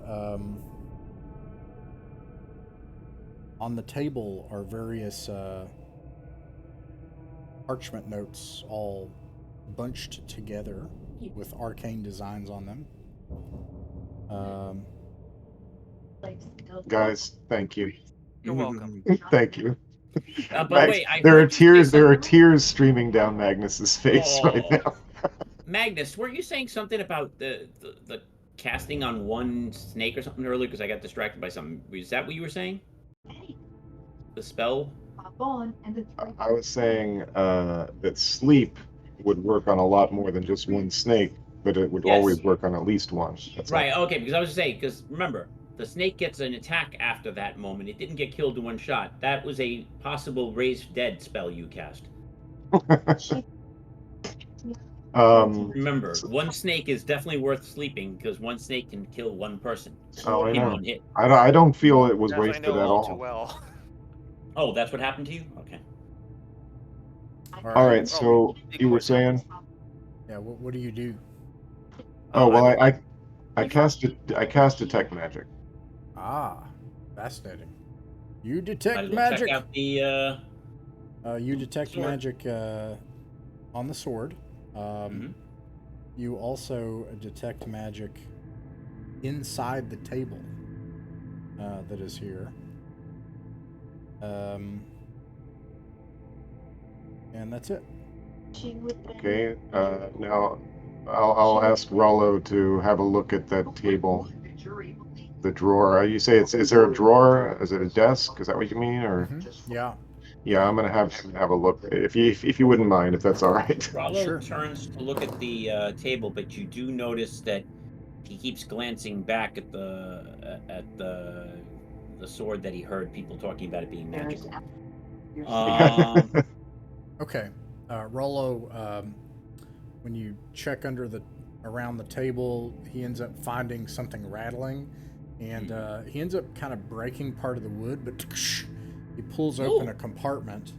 on the table are various parchment notes all bunched together with arcane designs on them. like still. Guys, thank you. You're welcome. Thank you. But Max, wait, I there heard are you say tears. There are something- tears streaming down Magnus's face right Oh. now. Magnus, weren't you saying something about the casting on one snake or something earlier? Because I got distracted by something. Is that what you were saying? The spell? Hop on and the three. I was saying that sleep would work on a lot more than just one snake, but it would Yes. always work on at least one. That's all. Right, okay, because I was saying, because remember, the snake gets an attack after that moment. It didn't get killed in one shot. That was a possible raise dead spell you cast. Remember, one snake is definitely worth sleeping because one snake can kill one person Oh, I in know. one hit. I don't feel it was As I wasted know at all too all. well. Oh, that's what happened to you? Okay. All right, so you were saying? Yeah, what do you do? Oh well, I I cast detect magic. Ah, fascinating. You Might detect as well magic. check out the You detect sword. magic on the sword. Mhm. You also detect magic inside the table that is here. And that's it. Okay. Now, I'll ask Rollo to have a look at that table, the drawer. You say is there a drawer? Is it a desk? Is that what you mean, or? Yeah. Yeah, I'm gonna have him have a look if you wouldn't mind, if that's all right. Rollo Sure. turns to look at the table, but you do notice that he keeps glancing back at the sword that he heard people talking about it being magical. Okay. Rollo, when you check around the table, he ends up finding something rattling, and he ends up kind of breaking part of the wood, but he pulls open a compartment,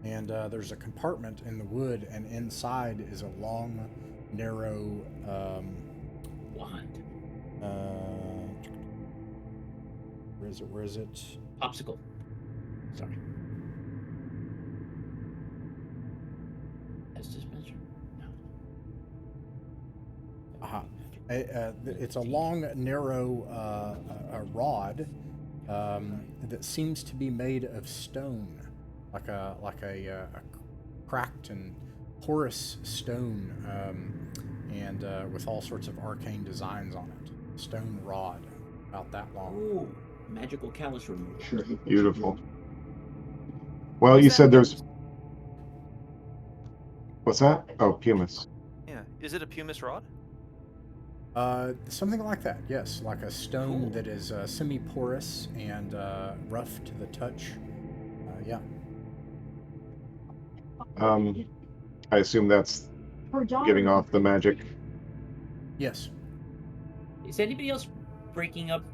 and there's a compartment in the wood, and inside is a long, narrow Wand. Where is it? Popsicle. Sorry. As dispenser? No. Aha. It's a long, narrow rod that seems to be made of stone, like a cracked and porous stone, and with all sorts of arcane designs on it. Stone rod, about that long. Ooh, magical callus remover. Beautiful. Well, you said there's. What's that? Oh, pumice. Yeah. Is it a pumice rod? Something like that, yes. Like a stone that is semi-porous and rough to the touch. Yeah. I assume that's giving off the magic. Yes. Is anybody else breaking up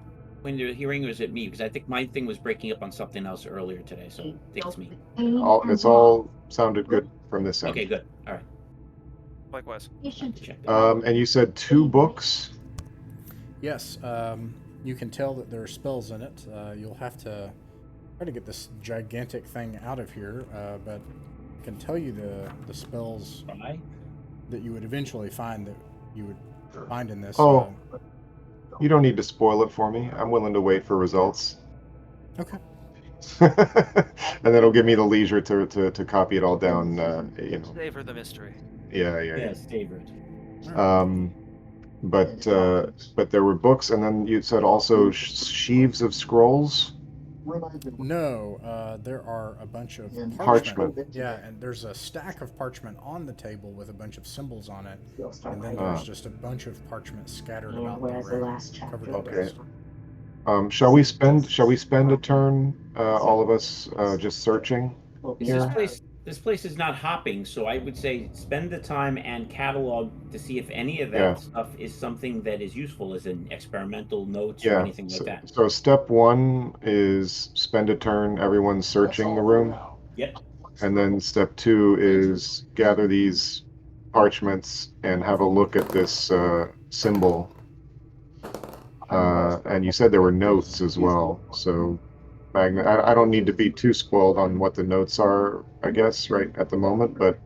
when they're hearing, or is it me? Because I think my thing was breaking up on something else earlier today, so I think it's me. It's all sounded good from this end. Okay, good. All right. Likewise. Check that. And you said 2 books? Yes. You can tell that there are spells in it. You'll have to try to get this gigantic thing out of here, but I can tell you the spells Bye. that you would eventually find in this. Oh. You don't need to spoil it for me. I'm willing to wait for results. Okay. And then it'll give me the leisure to copy it all down. Savor the mystery. Yeah. Yes, favorite. But there were books, and then you said also sheaves of scrolls. No, there are a bunch of Parchment. Yeah, and there's a stack of parchment on the table with a bunch of symbols on it, and then there's just a bunch of parchment scattered about the room, covered in Okay. dust. Shall we spend a turn, all of us, just searching here? This place is not hopping, so I would say spend the time and catalog to see if any of that Yeah. stuff is something that is useful, as in experimental notes or anything like that. So step 1 is spend a turn, everyone searching the room. Yep. And then step 2 is gather these parchments and have a look at this symbol. And you said there were notes as well. So, Magnus, I don't need to be too spoiled on what the notes are, I guess, right at the moment. But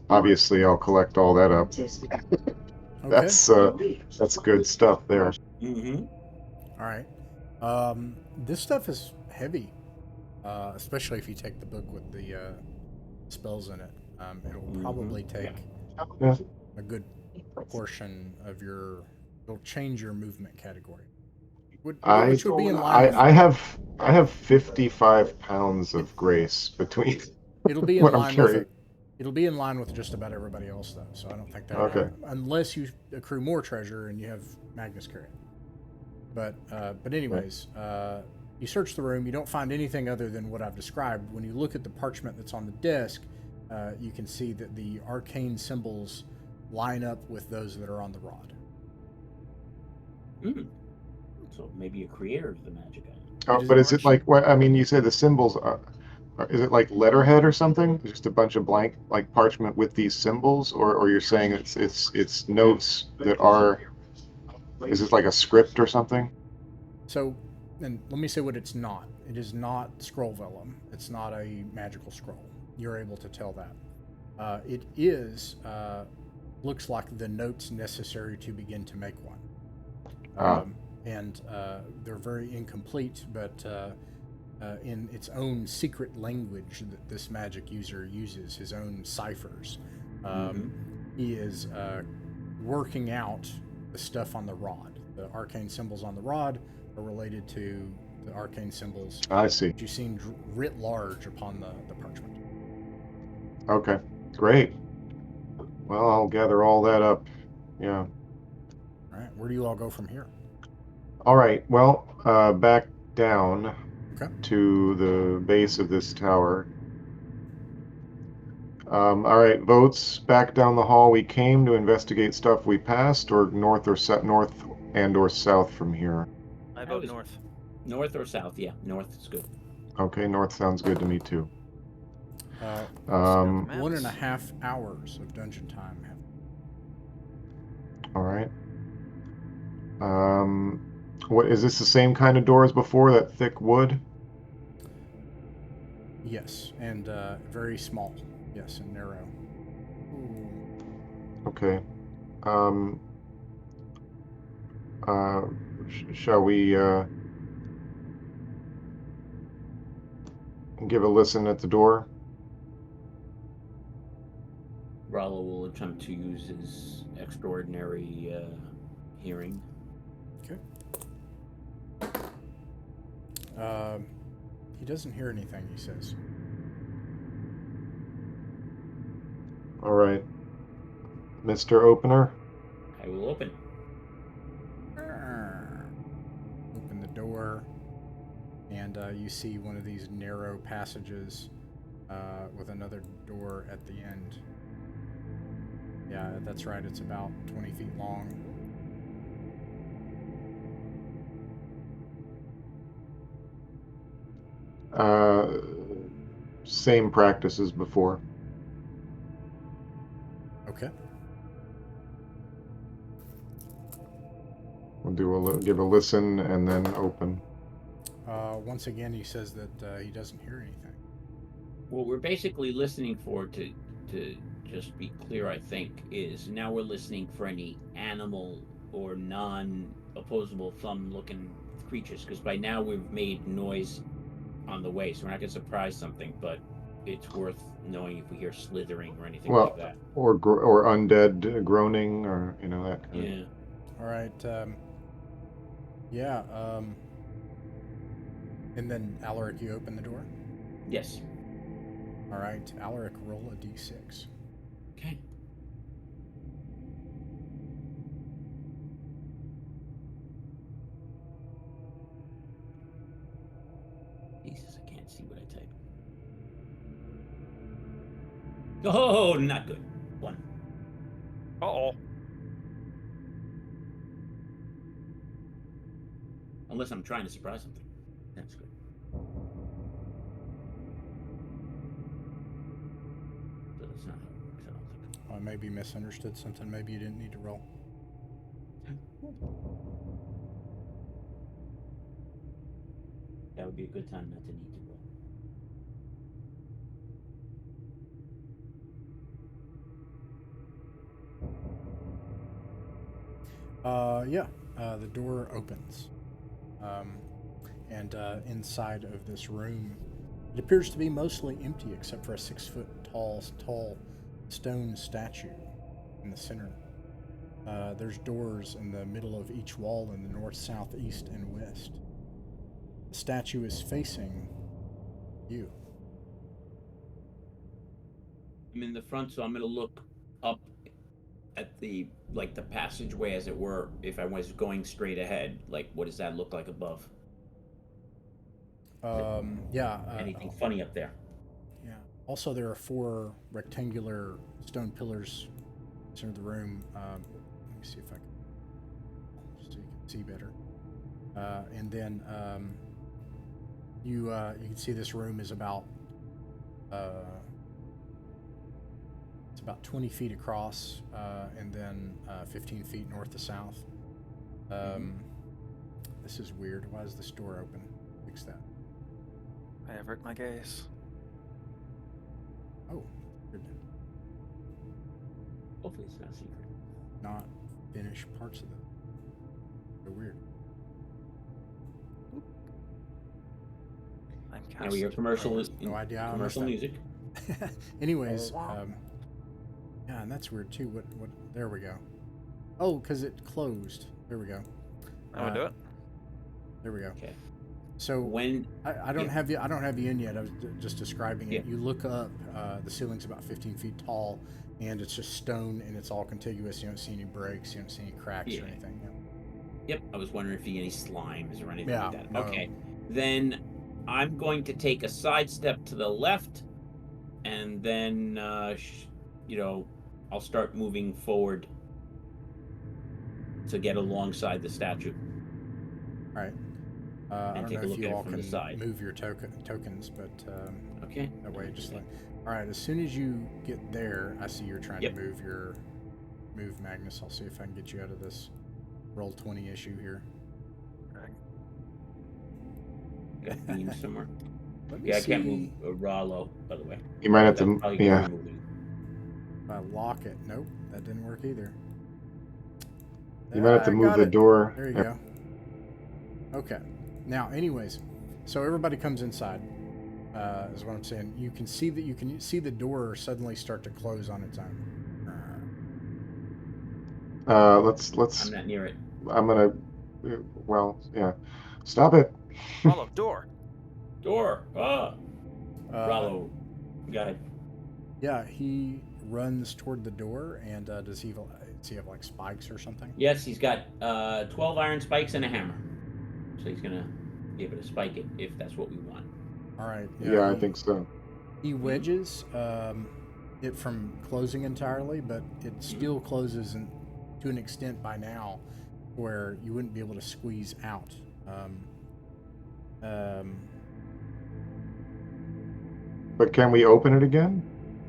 obviously, I'll collect all that up. Okay. That's good stuff there. Mm-hmm. All right. This stuff is heavy, especially if you take the book with the spells in it. It'll probably take Yeah. a good portion of it'll change your movement category. Which would be in line with, I have 55 pounds of grace between it'll be in what I'm line with carrying. it. It'll be in line with just about everybody else, though. So I don't think that. Okay. Unless you accrue more treasure and you have Magnus carry it. But anyways, you search the room. You don't find anything other than what I've described. When you look at the parchment that's on the desk, you can see that the arcane symbols line up with those that are on the rod. So maybe a creator of the magic item. Oh, but is it like what? I mean, you say the symbols are. Is it like letterhead or something? Just a bunch of blank like parchment with these symbols, or you're saying it's notes that are. Is it like a script or something? So, and let me say what it's not. It is not scroll vellum. It's not a magical scroll. You're able to tell that. It is, looks like the notes necessary to begin to make one. And they're very incomplete, but in its own secret language that this magic user uses, his own ciphers. He is working out the stuff on the rod. The arcane symbols on the rod are related to the arcane symbols I see. that you've seen writ large upon the parchment. Okay, great. Well, I'll gather all that up. Yeah. All right, where do you all go from here? All right. Well, back down Okay. to the base of this tower. All right, votes back down the hall we came to investigate stuff we passed, or north or north and or south from here. I vote north. North or south? Yeah, north is good. Okay, north sounds good to me too. Looking at the 1.5 maps. hours of dungeon time. All right. What is this? The same kind of door as before? That thick wood? Yes, and very small. Yes, and narrow. Okay. Shall we give a listen at the door? Rollo will attempt to use his extraordinary hearing. Okay. He doesn't hear anything, he says. All right. Mr. Opener? I will open. Open the door, and you see one of these narrow passages with another door at the end. Yeah, that's right. It's about 20 feet long. Same practice as before. Okay. We'll give a listen and then open. Once again, he says that he doesn't hear anything. What we're basically listening for, to just be clear, I think, is now we're listening for any animal or non-opposable thumb-looking creatures, because by now we've made noise on the way, so we're not going to surprise something, but it's worth knowing if we hear slithering or anything like that. Or undead groaning, or that kind of. Yeah. All right. And then Alaric, you open the door. Yes. All right, Alaric, roll a d6. Okay. Jesus, I can't see what I type. Oh, not good. 1. Uh-oh. Unless I'm trying to surprise something. That's good. But that's not how it works, I don't think. I maybe misunderstood something. Maybe you didn't need to roll. That would be a good time not to need to roll. The door opens. And inside of this room, it appears to be mostly empty except for a 6-foot tall stone statue in the center. There's doors in the middle of each wall in the north, south, east, and west. The statue is facing you. I'm in the front, so I'm going to look up at the passageway, as it were. If I was going straight ahead, what does that look like above? Anything funny up there? Yeah. Also, there are 4 rectangular stone pillars in the center of the room. Let me see if I can, so you can see better. And then you can see this room is about it's about 20 feet across, and then 15 feet north to south. This is weird. Why is this door open? Fix that. I avert my gaze. Oh, good. Hopefully it's not a secret. Not finished parts of it. So weird. I'm Now we hear commercial No idea how I commercial missed that. music. Anyways, yeah, and that's weird too. What? There we go. Oh, because it closed. There we go. I would do it. There we go. Okay. So When I don't have you. I don't have you in yet. I was just describing it. Yeah. You look up. The ceiling's about 15 feet tall, and it's just stone, and it's all contiguous. You don't see any breaks. You don't see any cracks or anything. Yep, I was wondering if you any slimes or anything Yeah, like that. no. Okay, then I'm going to take a side step to the left, and then I'll start moving forward to get alongside the statue. All right. I don't take know a if look you at it all from the can side. move your tokens, but Okay. that way, just like. All right. As soon as you get there, I see you're trying Yep. to move Magnus. I'll see if I can get you out of this roll 20 issue here. Got beams somewhere. Let me Yeah, I see can't move Rollo, by the way. You might have That's to, probably gonna yeah. remove it. if I lock it. Nope, that didn't work either. You might have to I move got the it. door. There you Yep. go. Okay. Now, anyways, so everybody comes inside. Is what I'm saying. You can see the door suddenly start to close on its own. Let's. I'm not near it. I'm gonna. Well, yeah. Stop it. Rollo, door. Door. Ah. Rollo. Go ahead. Yeah, he runs toward the door, and does he have like spikes or something? Yes, he's got 12 iron spikes and a hammer. So he's gonna be able to spike it if that's what we want. All right. Yeah, I think so. He wedges it from closing entirely, but it still closes to an extent by now where you wouldn't be able to squeeze out. But can we open it again?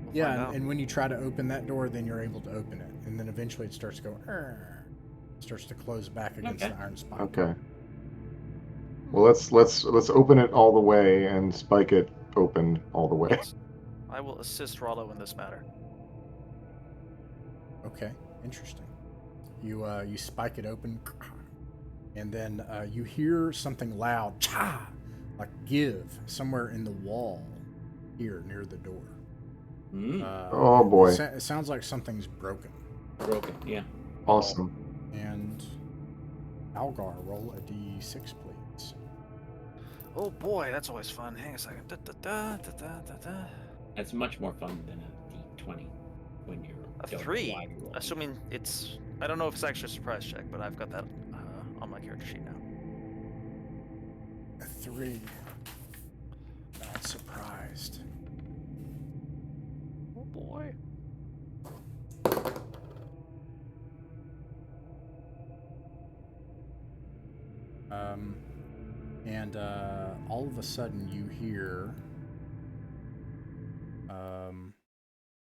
We'll Yeah, find out. and when you try to open that door, then you're able to open it, and then eventually it starts to go, starts to close back against Okay. the iron spike. Okay. Well, let's open it all the way and spike it open all the way. Yes. I will assist Rollo in this matter. Okay, interesting. You spike it open, and then you hear something loud, cha, like give somewhere in the wall here near the door. Oh boy. It sounds like something's broken. Broken. Yeah. Awesome. And Algar, roll a d6, please. Oh boy, that's always fun. Hang a second. Da, da, da, da, da, da, da. That's much more fun than a D20 when you're A going 3. wide roll. Assuming it's. I don't know if it's actually a surprise check, but I've got that on my character sheet now. A 3. Not surprised. Oh boy. And all of a sudden you hear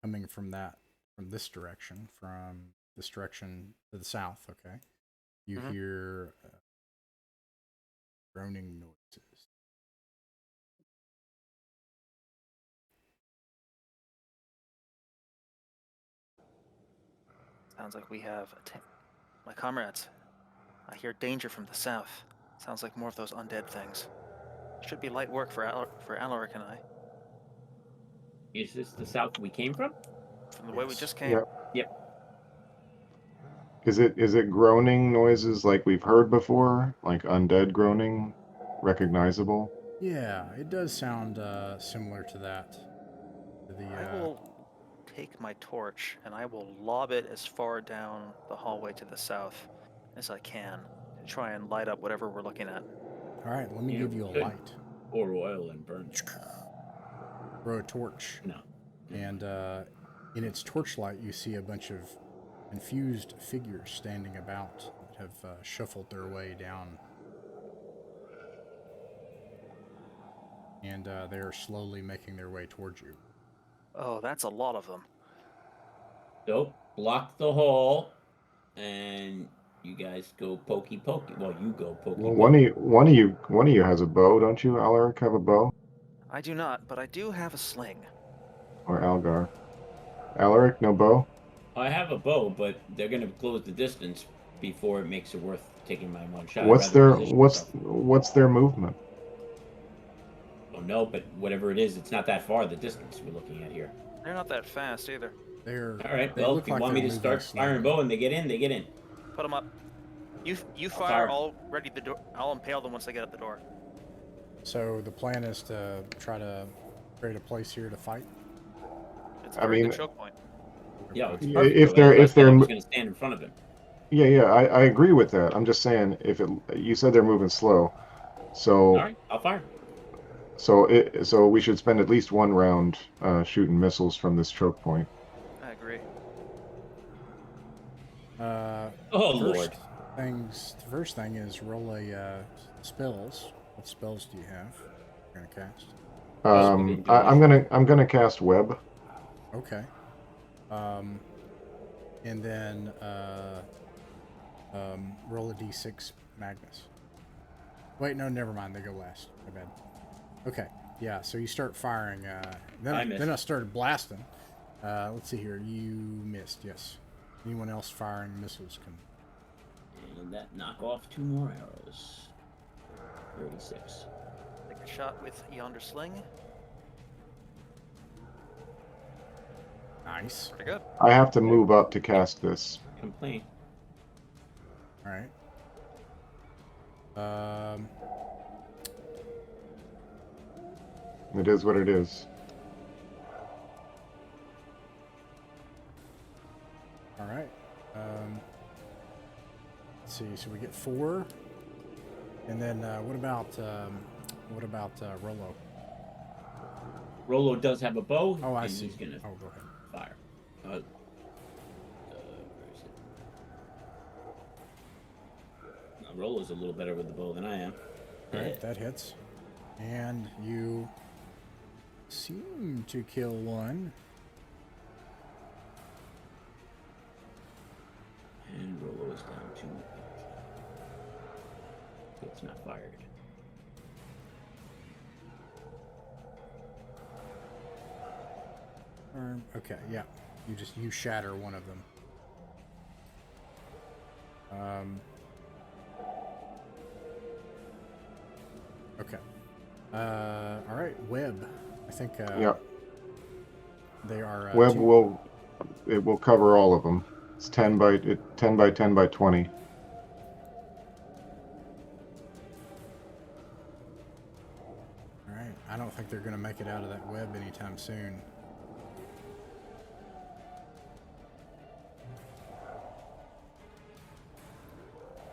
coming from this direction to the south, okay? You hear groaning noises. Sounds like we have my comrades. I hear danger from the south. Sounds like more of those undead things. Should be light work for Alaric and I. Is this the south we came from? From the way we Yes. just came. Yep. Yep. Is it groaning noises like we've heard before? Like undead groaning? Recognizable? Yeah, it does sound similar to that. I will take my torch and I will lob it as far down the hallway to the south as I can to try and light up whatever we're looking at. All right, let me give you a good. light. Pour oil and burn it. Throw a torch. No. And in its torchlight, you see a bunch of confused figures standing about that have shuffled their way down. And they are slowly making their way towards you. Oh, that's a lot of them. So block the hole, and you guys go pokey pokey. Well, you go pokey. Well, pokey. one of you has a bow, don't you, Alaric? Have a bow? I do not, but I do have a sling. Or Algar? Alaric, no bow? I have a bow, but they're gonna close the distance before it makes it worth taking my one shot. What's I'd rather their position what's myself. what's their movement? Oh no, but whatever it is, it's not that far. The distance we're looking at here. They're not that fast either. They're All right. they Well, look if you like want me they're to moving start firing slowly. bow and they get in, they get in. Put them up. You I'll fire. fire. I'll ready the door. I'll impale them once they get at the door. So the plan is to try to create a place here to fight. It's a I very mean- good choke point. Yeah. It's Yeah, perfect. if though. they're- That's if why I they're- was going to stand in front of him. Yeah, I agree with that. I'm just saying, you said they're moving slow, so All right. I'll fire. so we should spend at least one round shooting missiles from this choke point. I agree. Oh Lord. The first thing is roll a spells. What spells do you have? You're gonna cast. I'm gonna cast web. Okay. And then roll a d6 Magnus. Wait, no, never mind. They go last. My bad. Okay. Yeah. So you start firing. I Then missed. I started blasting. Let's see here. You missed. Yes. Anyone else firing missiles can. And that knock off 2 more arrows. 36. Take a shot with yonder sling. Nice. Pretty good. I have to move up to cast this. Complain. All right. It is what it is. All right. Let's see. So we get 4, and then what about Rolo? Rolo does have a bow. Oh, I and see. He's gonna Oh, go ahead. fire. Where is it? Rolo's a little better with the bow than I am. All right, that hits, and you seem to kill one. And Rolo is down to 8. It's not fired. Okay, yeah. You shatter one of them. Okay. All right, Webb. I think. Yeah. They are. Web will cover all of them. It's 10 by 10 by 20. All right. I don't think they're going to make it out of that web anytime soon.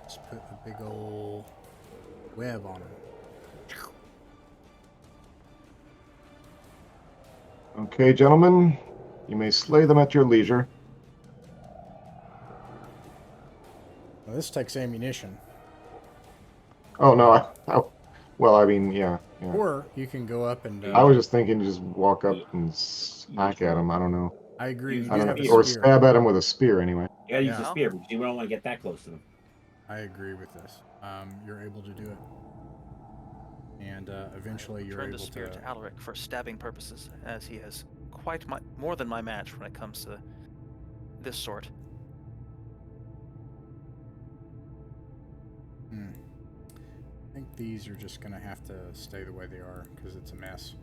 Just put a big old web on them. Okay, gentlemen, you may slay them at your leisure. Well, this takes ammunition. Oh no, well, I mean, yeah. Or you can go up and. I was just thinking, just walk up and hack at them. I don't know. I agree. You I do I have don't a know, or spear. stab at them with a spear anyway. You gotta use Yeah. the spear because you don't want to get that close to them. I agree with this. You're able to do it, and eventually you're Turn the able spear to. to Alaric for stabbing purposes, as he has quite more than my match when it comes to this sort. I think these are just gonna have to stay the way they are because it's a mess.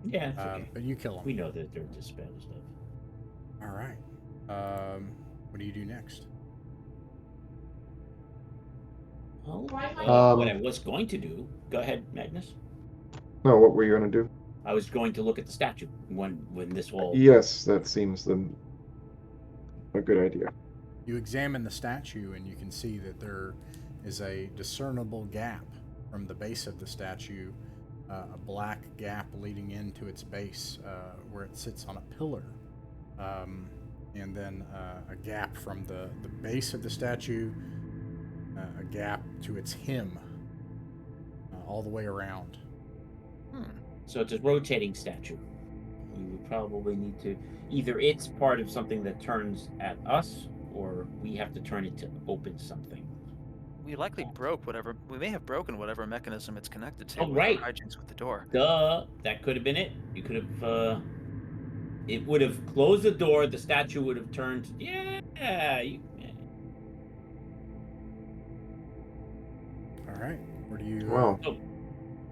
Yeah, it's okay. But you kill them. We know that they're dispel stuff. All right. What do you do next? Well, Um, what I was going to do. Go ahead, Magnus. No, what were you gonna do? I was going to look at the statue when this whole. Yes, that seems a good idea. You examine the statue and you can see that there is a discernible gap from the base of the statue, a black gap leading into its base where it sits on a pillar. And then a gap from the base of the statue, a gap to its hem, all the way around. So it's a rotating statue. We would probably need to. Either it's part of something that turns at us, or we have to turn it to open something. We likely broke whatever. We may have broken whatever mechanism it's connected to. Oh, with right. our hijinks with the door. Duh, that could have been it. You could have. It would have closed the door. The statue would have turned. Yeah. All right. Where do you? Well, Oh,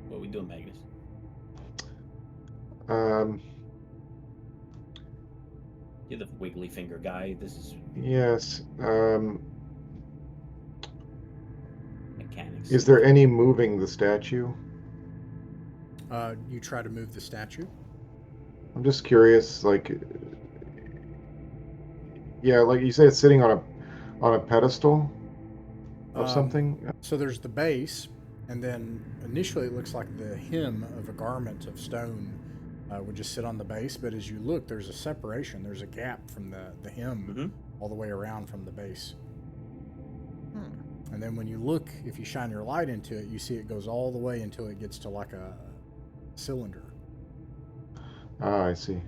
what are we doing, Magnus? You're the wiggly finger guy. This is Yes. mechanics. Is there any moving the statue? You try to move the statue. I'm just curious, like, yeah, like you say, it's sitting on a pedestal of something. So there's the base, and then initially it looks like the hem of a garment of stone would just sit on the base, but as you look, there's a separation. There's a gap from the hem all the way around from the base. And then when you look, if you shine your light into it, you see it goes all the way until it gets to like a cylinder. Ah, I see.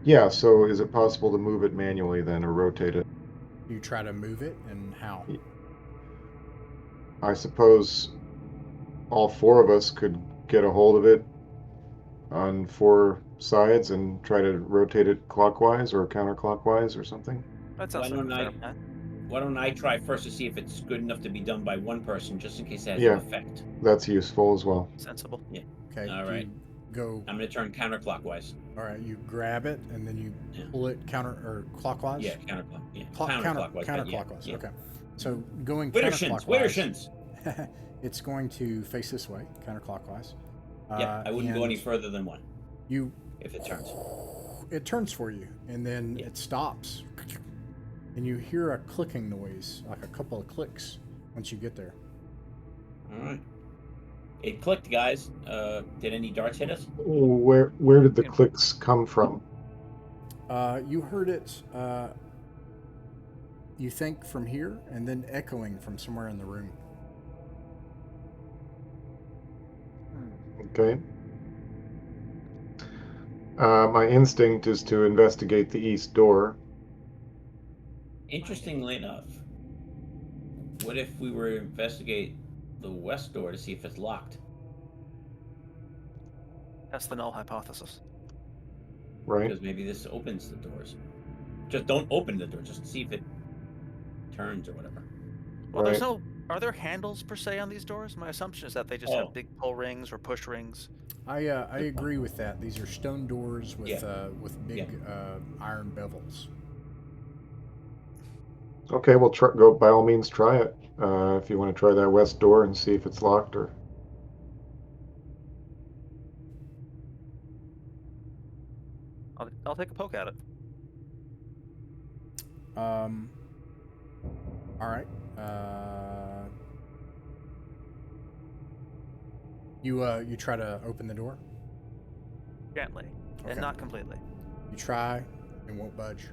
Yeah, so is it possible to move it manually then, or rotate it? You try to move it, and how? I suppose all four of us could get a hold of it on four sides and try to rotate it clockwise or counterclockwise or something. That sounds like a fair plan. Why don't I try first to see if it's good enough to be done by one person, just in case it has Yeah. an effect? That's useful as well. Sensible. Yeah. Okay. All right. You go. I'm going to turn counterclockwise. All right. You grab it, and then you pull it clockwise. Yeah, counterclockwise. Yeah, counterclockwise. Yeah. Okay. So going Widdershins. counterclockwise. It's going to face this way, counterclockwise. Yeah, I wouldn't go any further than one. You. If it turns. It turns for you, and then it stops. And you hear a clicking noise, like a couple of clicks, once you get there. All right. It clicked, guys. Did any darts hit us? Where did the clicks come from? You heard it, you think, from here, and then echoing from somewhere in the room. Okay. My instinct is to investigate the east door. Interestingly enough, what if we were to investigate the west door to see if it's locked? That's the null hypothesis. Right. Because maybe this opens the doors. Just don't open the door. Just see if it turns or whatever. Well, there's no. Are there handles per se on these doors? My assumption is that they just have big pull rings or push rings. I agree with that. These are stone doors with big iron bevels. Okay, well, go by all means try it. If you want to try that west door and see if it's locked or. I'll take a poke at it. All right. You try to open the door? Gently, and not completely. You try and won't budge.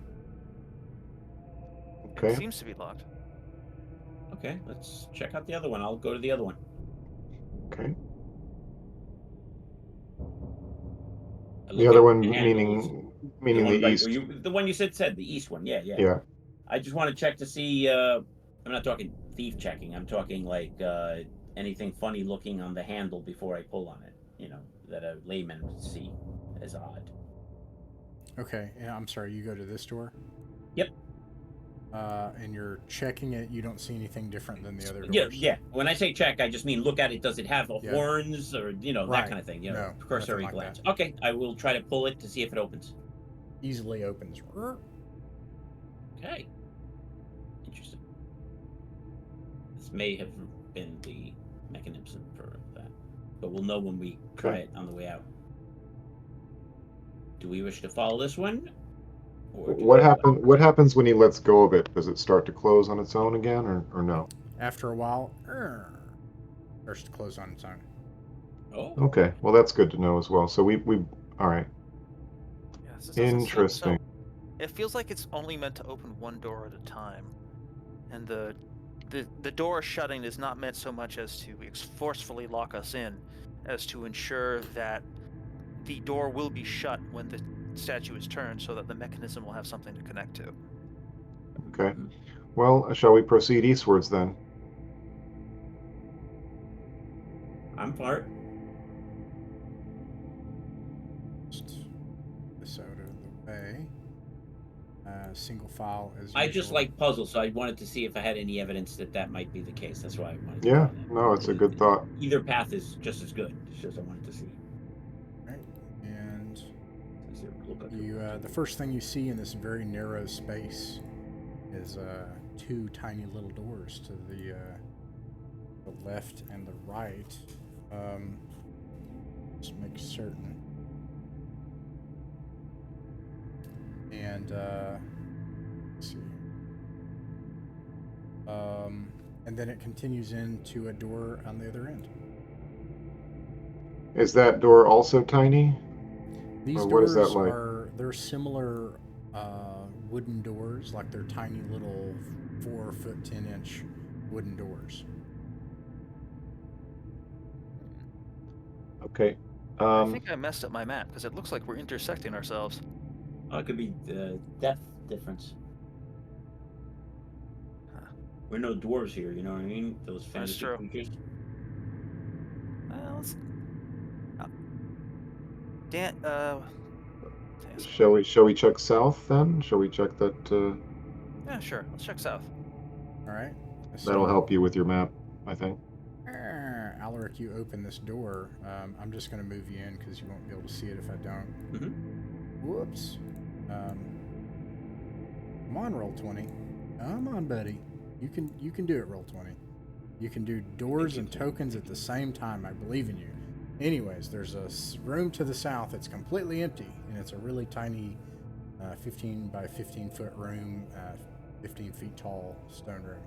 Okay. It seems to be locked. Okay, let's check out the other one. I'll go to the other one. Okay. The other one meaning the east. The one you said the east one. Yeah. Yeah. I just want to check to see. I'm not talking thief checking. I'm talking like anything funny looking on the handle before I pull on it. You know, that a layman would see as odd. Okay. Yeah, I'm sorry. You go to this door? Yep. And you're checking it. You don't see anything different than the other doors. Yeah. When I say check, I just mean look at it. Does it have horns or that kind of thing? No, cursory like glance. that. Okay, I will try to pull it to see if it opens. Easily opens. Okay. Interesting. This may have been the mechanism for that, but we'll know when we try it on the way out. Do we wish to follow this one? What happens when he lets go of it? Does it start to close on its own again, or no? After a while, starts to close on its own. Oh. Okay, well that's good to know as well. So we all right. Yes, Interesting. So it feels like it's only meant to open one door at a time, and the door shutting is not meant so much as to forcefully lock us in, as to ensure that the door will be shut when the statue is turned, so that the mechanism will have something to connect to. Okay. Well, shall we proceed eastwards then? I'm for it. This out of the way. Single file as I just usual. like puzzles, so I wanted to see if I had any evidence that might be the case. That's why I wanted to Yeah, do that. no, it's a good thought. Either path is just as good. It's just I wanted to see. Right, does it look like? You, the first thing you see in this very narrow space is two tiny little doors to the left and the right. Just make certain. And let's see. And then it continues into a door on the other end. Is that door also tiny? These Or what is doors that like? they're similar wooden doors, like they're tiny little 4 foot 10 inch wooden doors. Okay. I think I messed up my map because it looks like we're intersecting ourselves. Oh, it could be the depth difference. We're no dwarves here, you know what I mean? Those fantasy true. creatures. Let's. Shall we check south then? Shall we check that? Yeah, sure. Let's check south. All right. That'll help you with your map, I think. Alaric, you open this door. I'm just going to move you in because you won't be able to see it if I don't. Mm-hmm. Whoops. Come on, roll 20. Come on, buddy. You can do it, roll 20. You can do doors and tokens at the same time. I believe in you. Anyways, there's a room to the south that's completely empty, and it's a really tiny 15 by 15 foot room, 15 feet tall stone room.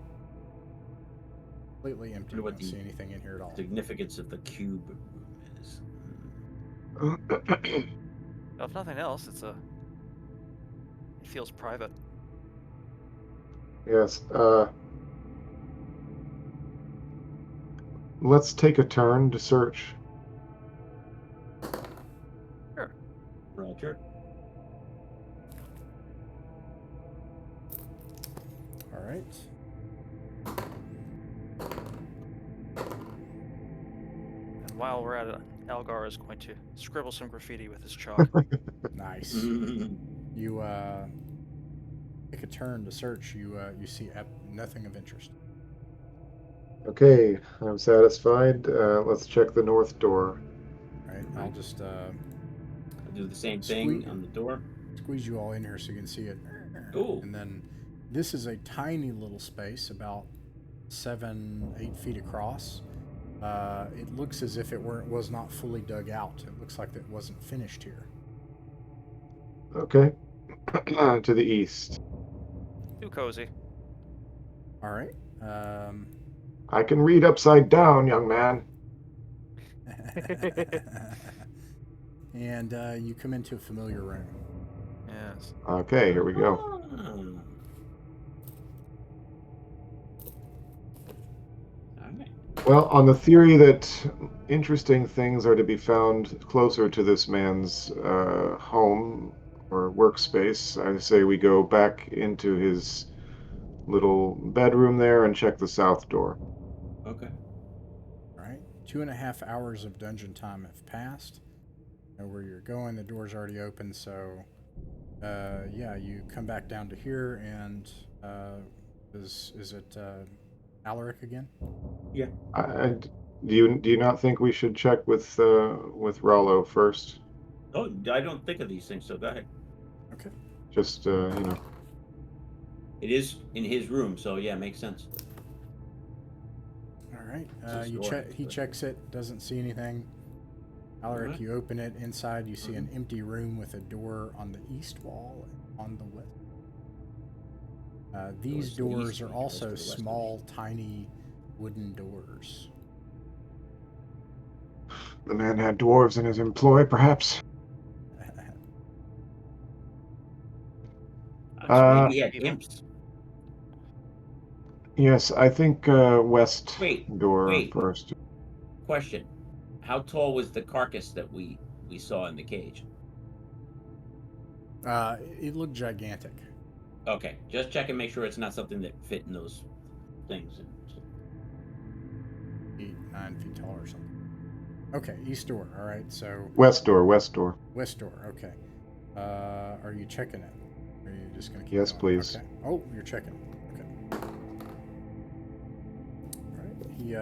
Completely empty. You don't see anything in here at all. Significance of the cube is. Well, if nothing else, it feels private. Yes. Let's take a turn to search. Sure. Roger. All right. And while we're at it, Algar is going to scribble some graffiti with his chalk. Nice. You take a turn to search. You see nothing of interest. Okay, I'm satisfied. Let's check the north door. All right. I'll just I'll do the same thing on the door. Squeeze you all in here so you can see it. Ooh. And then this is a tiny little space, about 7-8 feet across. It looks as if it was not fully dug out. It looks like it wasn't finished here. Okay. To the east. Too cozy. All right. I can read upside down, young man. And you come into a familiar room. Yes. Okay, here we go. All right. Well, on the theory that interesting things are to be found closer to this man's home or workspace, I say we go back into his little bedroom there and check the south door. Okay. All right. 2.5 hours of dungeon time have passed. Know where you're going. The door's already open, so yeah, you come back down to here, and is it Alaric again? Yeah. Do you not think we should check with Rollo first? Oh, I don't think of these things, so go ahead. Okay. Just It is in his room, so yeah, makes sense. All right. It's You his door, he but- checks it. Doesn't see anything. Alaric, Alright. you open it. Inside, you see an empty room with a door on the east wall and on the west. These Doors to the doors east are and the also west to the small, tiny wooden doors. the man had dwarves in his employ, perhaps. Maybe he had imps. Yes, I think west door Wait. first. Question: how tall was the carcass that we saw in the cage? It looked gigantic. Okay, just check and make sure it's not something that fit in those things. 8-9 feet tall or something. Okay, east door. All right, so West door. west door. Okay. Are you checking it? Or are you just gonna keep Yes, going? please. Okay. Oh, you're checking. Okay. All right. He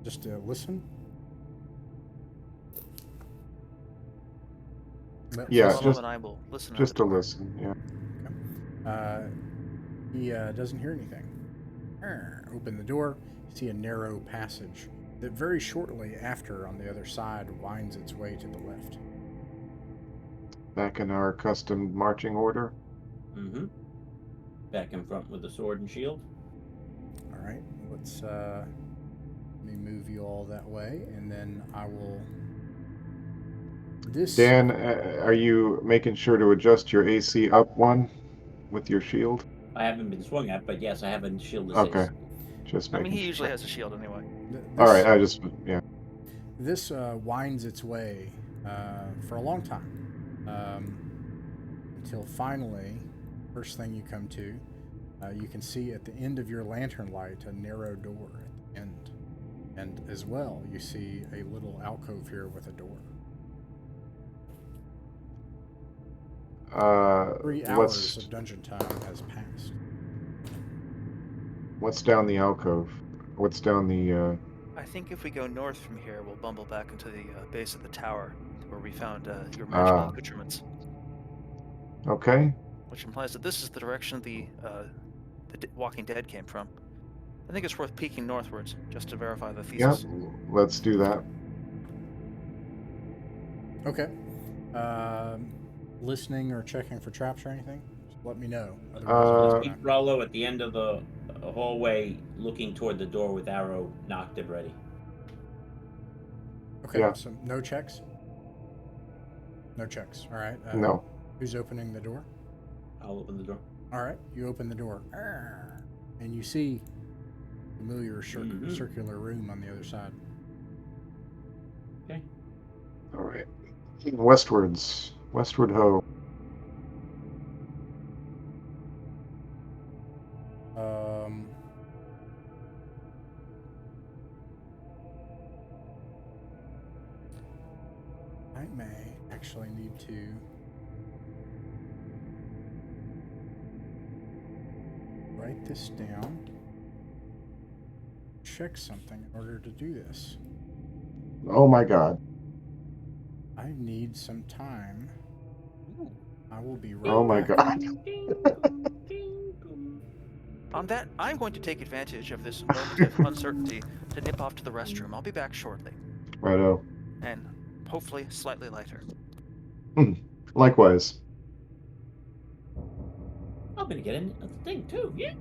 just listen. Well, Yeah, Rollo just and I will listen at just the to door. listen. Yeah. He doesn't hear anything. Open the door, see a narrow passage that very shortly after on the other side winds its way to the left. Back in our accustomed marching order. Mm-hmm. Back in front with the sword and shield. All right, let me move you all that way, and then I will. Dan, are you making sure to adjust your AC up one with your shield? I haven't been swung at, but yes, I have a shield Okay, assist. just I mean, making he usually sure. has a shield anyway. All right, yeah. This winds its way for a long time until finally, first thing you come to, you can see at the end of your lantern light a narrow door at the end. And as well, you see a little alcove here with a door. 3 hours of dungeon time has passed. What's down the alcove? What's down the? I think if we go north from here, we'll bumble back into the base of the tower where we found your magical accoutrements. Okay. Which implies that this is the direction the Walking Dead came from. I think it's worth peeking northwards just to verify the Yeah, thesis. let's do that. Okay. Listening or checking for traps or anything? Just let me know. Just Otherwise, keep Rollo at the end of the hallway, looking toward the door with arrow knocked and ready. okay. Yeah. So no checks. No checks. All right. No. Who's opening the door? I'll open the door. All right. You open the door, and you see familiar circular room on the other side. Okay. All right. Westwards. Westward ho. I may actually need to write this down. Check something in order to do this. Oh my God. I need some time. I will be right Oh my back. God. On that, I'm going to take advantage of this moment of uncertainty to nip off to the restroom. I'll be back shortly. Righto. And hopefully slightly lighter. Likewise. I'm gonna get in a thing too. Yeah.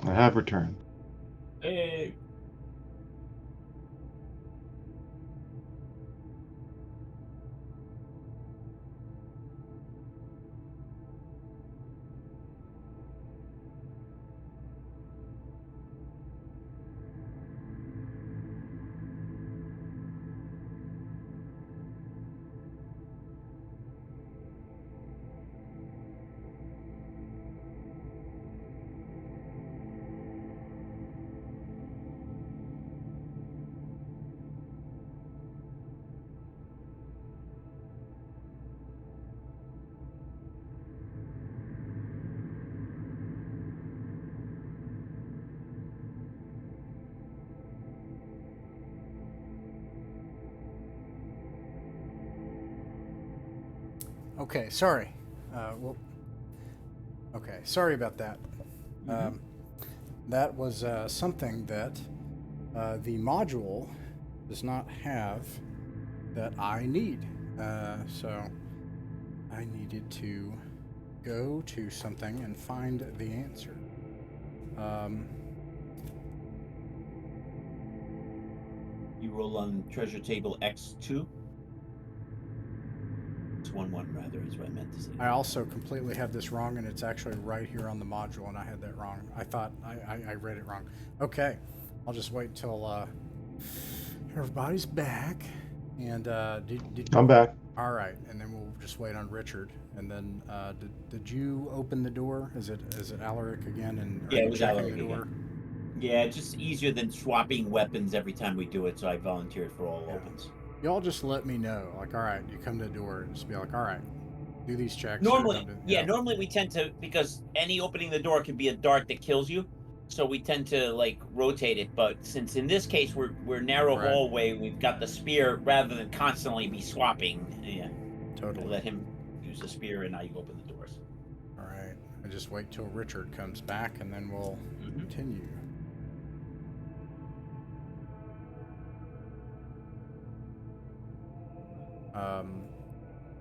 I have returned. Hey. Okay, sorry. Okay, sorry about that. That was something that the module does not have that I need. So I needed to go to something and find the answer. You roll on treasure table X2. It's 1-1 rather, is what I meant to say. I also completely have this wrong, and it's actually right here on the module, and I had that wrong. I thought I read it wrong. Okay, I'll just wait till everybody's back. And did I'm back. all right, and then we'll just wait on Richard. And then did you open the door? Is it Alaric again? And are Yeah, you it was checking Alaric the door? again. Yeah, it's just easier than swapping weapons every time we do it, so I volunteered for all Yeah. opens. Y'all just let me know. Like, all right, you come to the door and just be like, all right, do these checks. Normally, normally we tend to, because any opening the door can be a dart that kills you, so we tend to like rotate it. But since in this case we're narrow Right. hallway, we've got the spear rather than constantly be swapping. Yeah, Totally. we'll let him use the spear, and now you open the doors. All right. I just wait till Richard comes back, and then we'll continue.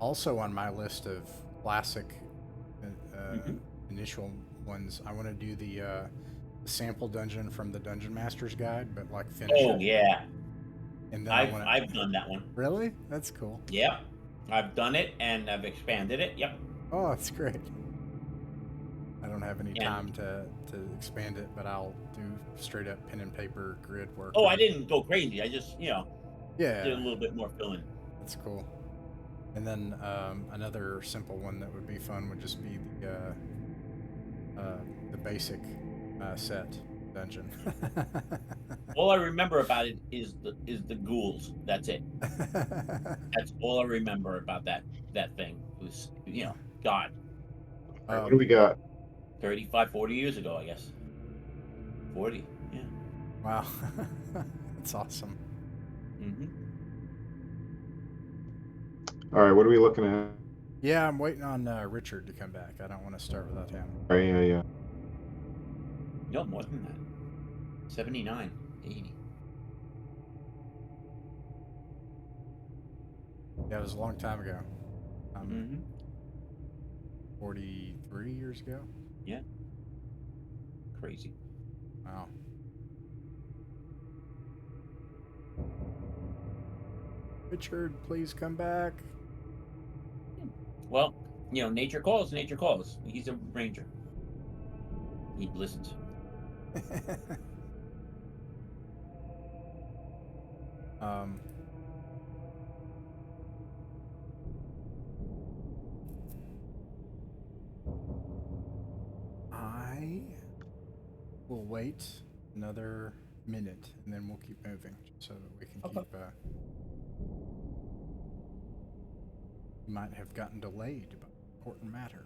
Also on my list of classic initial ones, I want to do the sample dungeon from the Dungeon Master's Guide, but like finish it. Oh yeah, And then I've done that one. Really? That's cool. Yep, I've done it and I've expanded it. Yep. Oh, that's great. I don't have any time to expand it, but I'll do straight up pen and paper grid work. Oh, I didn't go crazy. I just did Yeah, a little bit more filling. that's cool. And then another simple one that would be fun would just be the basic set dungeon. All I remember about it is the ghouls. That's it. That's all I remember about that thing. It was God. All right, what do we got? 35, 40 years ago, I guess. 40, yeah. Wow, that's awesome. All right, what are we looking at? Yeah, I'm waiting on Richard to come back. I don't want to start without him. Oh, yeah. No, more than that. 79, 80. Yeah, it was a long time ago. 43 years ago? Yeah. Crazy. Wow. Richard, please come back. Well, nature calls, nature calls. He's a ranger. He listens. I will wait another minute and then we'll keep moving so that we can keep. You might have gotten delayed by important matter.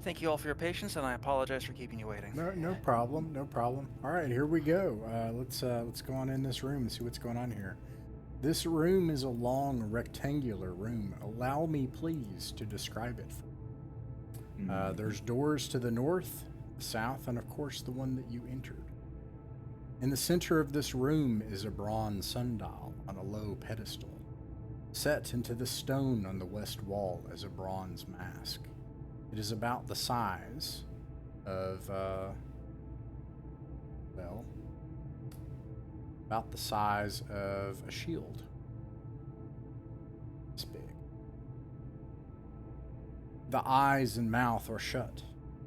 Thank you all for your patience, and I apologize for keeping you waiting. No problem. No problem. All right, here we go. Let's go on in this room and see what's going on here. This room is a long rectangular room. Allow me, please, to describe it. There's doors to the north, the south, and of course the one that you entered. In the center of this room is a bronze sundial on a low pedestal. Set into the stone on the west wall is a bronze mask. It is about the size of, about the size of a shield. It's big. The eyes and mouth are shut.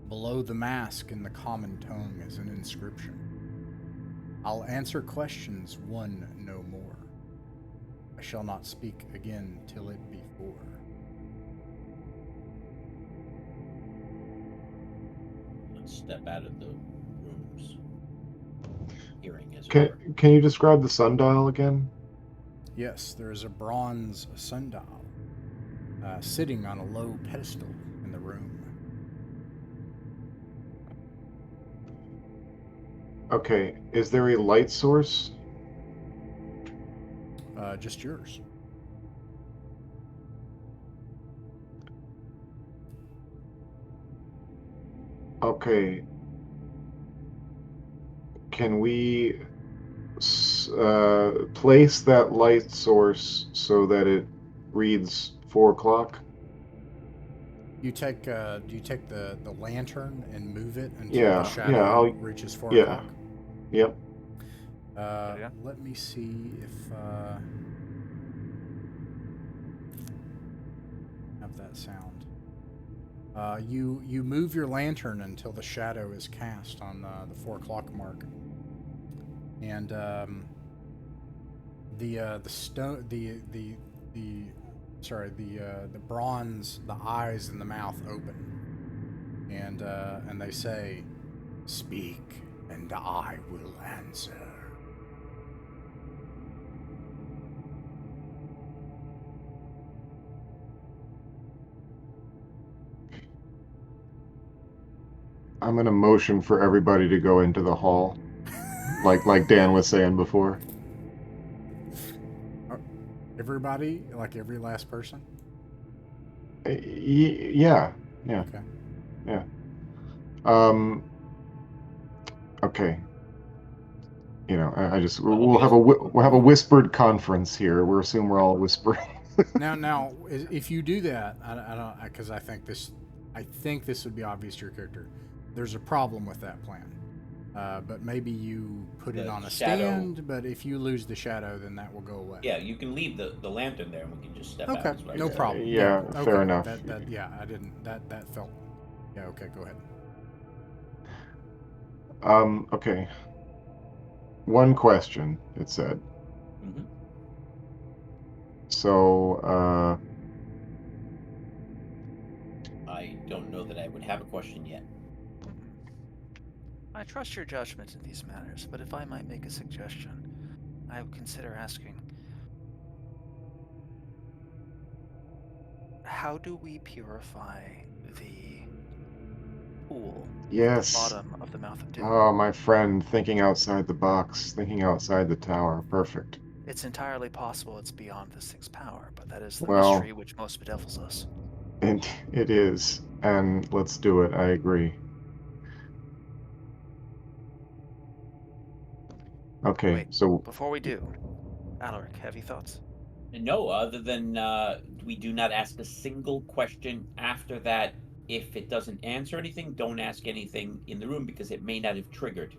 Below the mask in the common tongue is an inscription. I'll answer questions, one no more. I shall not speak again till it be four. Let's step out of the room's hearing as Can you describe the sundial again? Yes, there is a bronze sundial sitting on a low pedestal in the room. Okay, is there a light source? Just yours. Okay. Can we place that light source so that it reads 4 o'clock? You take do you take the lantern and move it until the Yeah, shadow I'll, reaches 4 yeah. o'clock? Yep. Yeah. Let me see if have that sound. You move your lantern until the shadow is cast on the 4 o'clock mark, and the stone the bronze, the eyes and the mouth open, and they say, "Speak, and I will answer." I'm going to motion for everybody to go into the hall, like Dan was saying before. Everybody, like every last person. Yeah. Okay. Yeah. Um. Okay. I just we'll have a whispered conference here. We'll assume we're all whispering. Now, if you do that, I don't, because I think this would be obvious to your character. There's a problem with that plan, but maybe you put it The on a shadow- stand. But if you lose the shadow, then that will go away. Yeah, you can leave the lantern there, and we can just step out. Okay. is what I No said. problem. Yeah, fair okay. enough. That yeah, I didn't. That felt. Yeah. Okay. Go ahead. Okay. One question, it said. Mhm. So, I don't know that I would have a question yet. I trust your judgment in these matters, but if I might make a suggestion, I would consider asking, how do we purify the pool at the yes. bottom of the Mouth of Doom? Oh, my friend, thinking outside the box, thinking outside the tower. Perfect. It's entirely possible it's beyond this thing's power, but that is the Well- mystery which most bedevils us. And it is. And let's do it. I agree. Okay, Wait. so Before we do, Alaric, have you thoughts? No, other than we do not ask a single question after that. If it doesn't answer anything, don't ask anything in the room because it may not have triggered.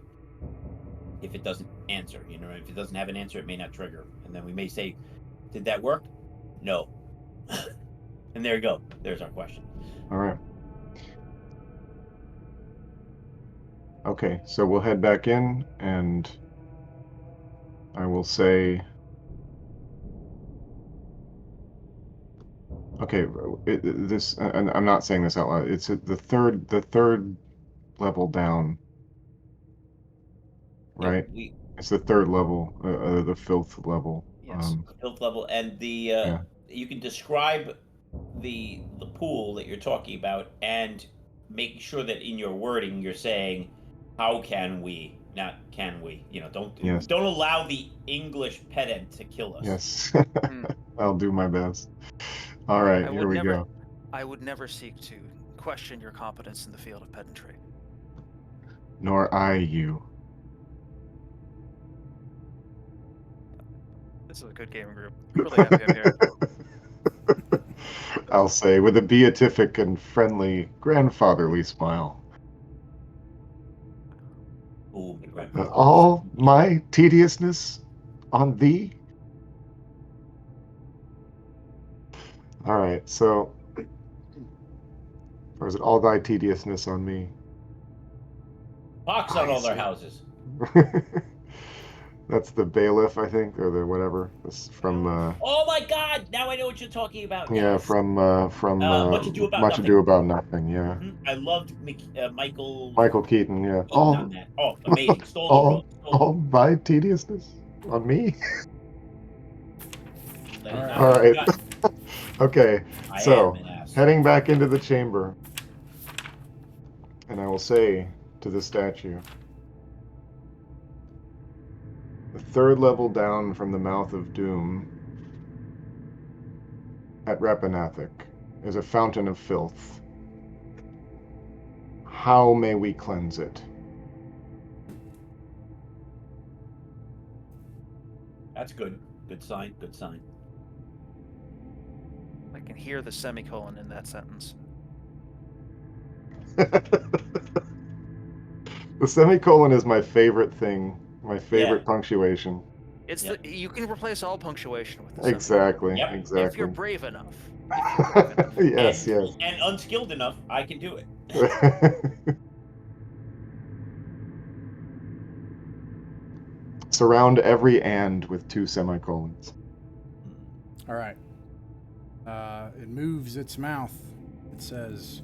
If it doesn't answer, if it doesn't have an answer, it may not trigger. And then we may say, did that work? No. And there you go. There's our question. all right. Okay, so we'll head back in, and I will say, okay, and I'm not saying this out loud. It's the third level down, right? Yeah, It's the third level, the filth level. Yes. Filth level, and Yeah. you can describe the pool that you're talking about, and make sure that in your wording you're saying, "How can we?" Not "can we?" Yes. Don't allow the English pedant to kill us. Yes, Hmm. I'll do my best. All right, I here would we never- go. I would never seek to question your competence in the field of pedantry. Nor I you. This is a good gaming group. I'm really happy I'm here. I'll say with a beatific and friendly grandfatherly smile. Ooh, my grandpa. All my tediousness on thee? All right, so, or is it all thy tediousness on me? Pox on all their houses. That's the bailiff, I think, or the whatever. This is from Oh my God! Now I know what you're talking about. yeah, Yes. from Much Ado About Much Nothing. Ado About Nothing. Yeah, I loved Michael Michael Keaton. Yeah, Keaton on that. Oh, amazing! Stole the all, world. all my tediousness on me. Let it not All be right. forgotten. Okay, I so am an ass. heading back into the chamber, and I will say to the statue, third level down from the mouth of doom at Rappan is a fountain of filth. How may we cleanse it? That's good. Good sign. Good sign. I can hear the semicolon in that sentence. The semicolon is my favorite thing, my favorite Yeah. punctuation. It's Yep. you can replace all punctuation with the semicolon. Exactly, Yep. exactly. If you're brave enough. If you're brave enough. Yes, and, yes. And unskilled enough, I can do it. Surround every and with 2 semicolons. All right. It moves its mouth. It says,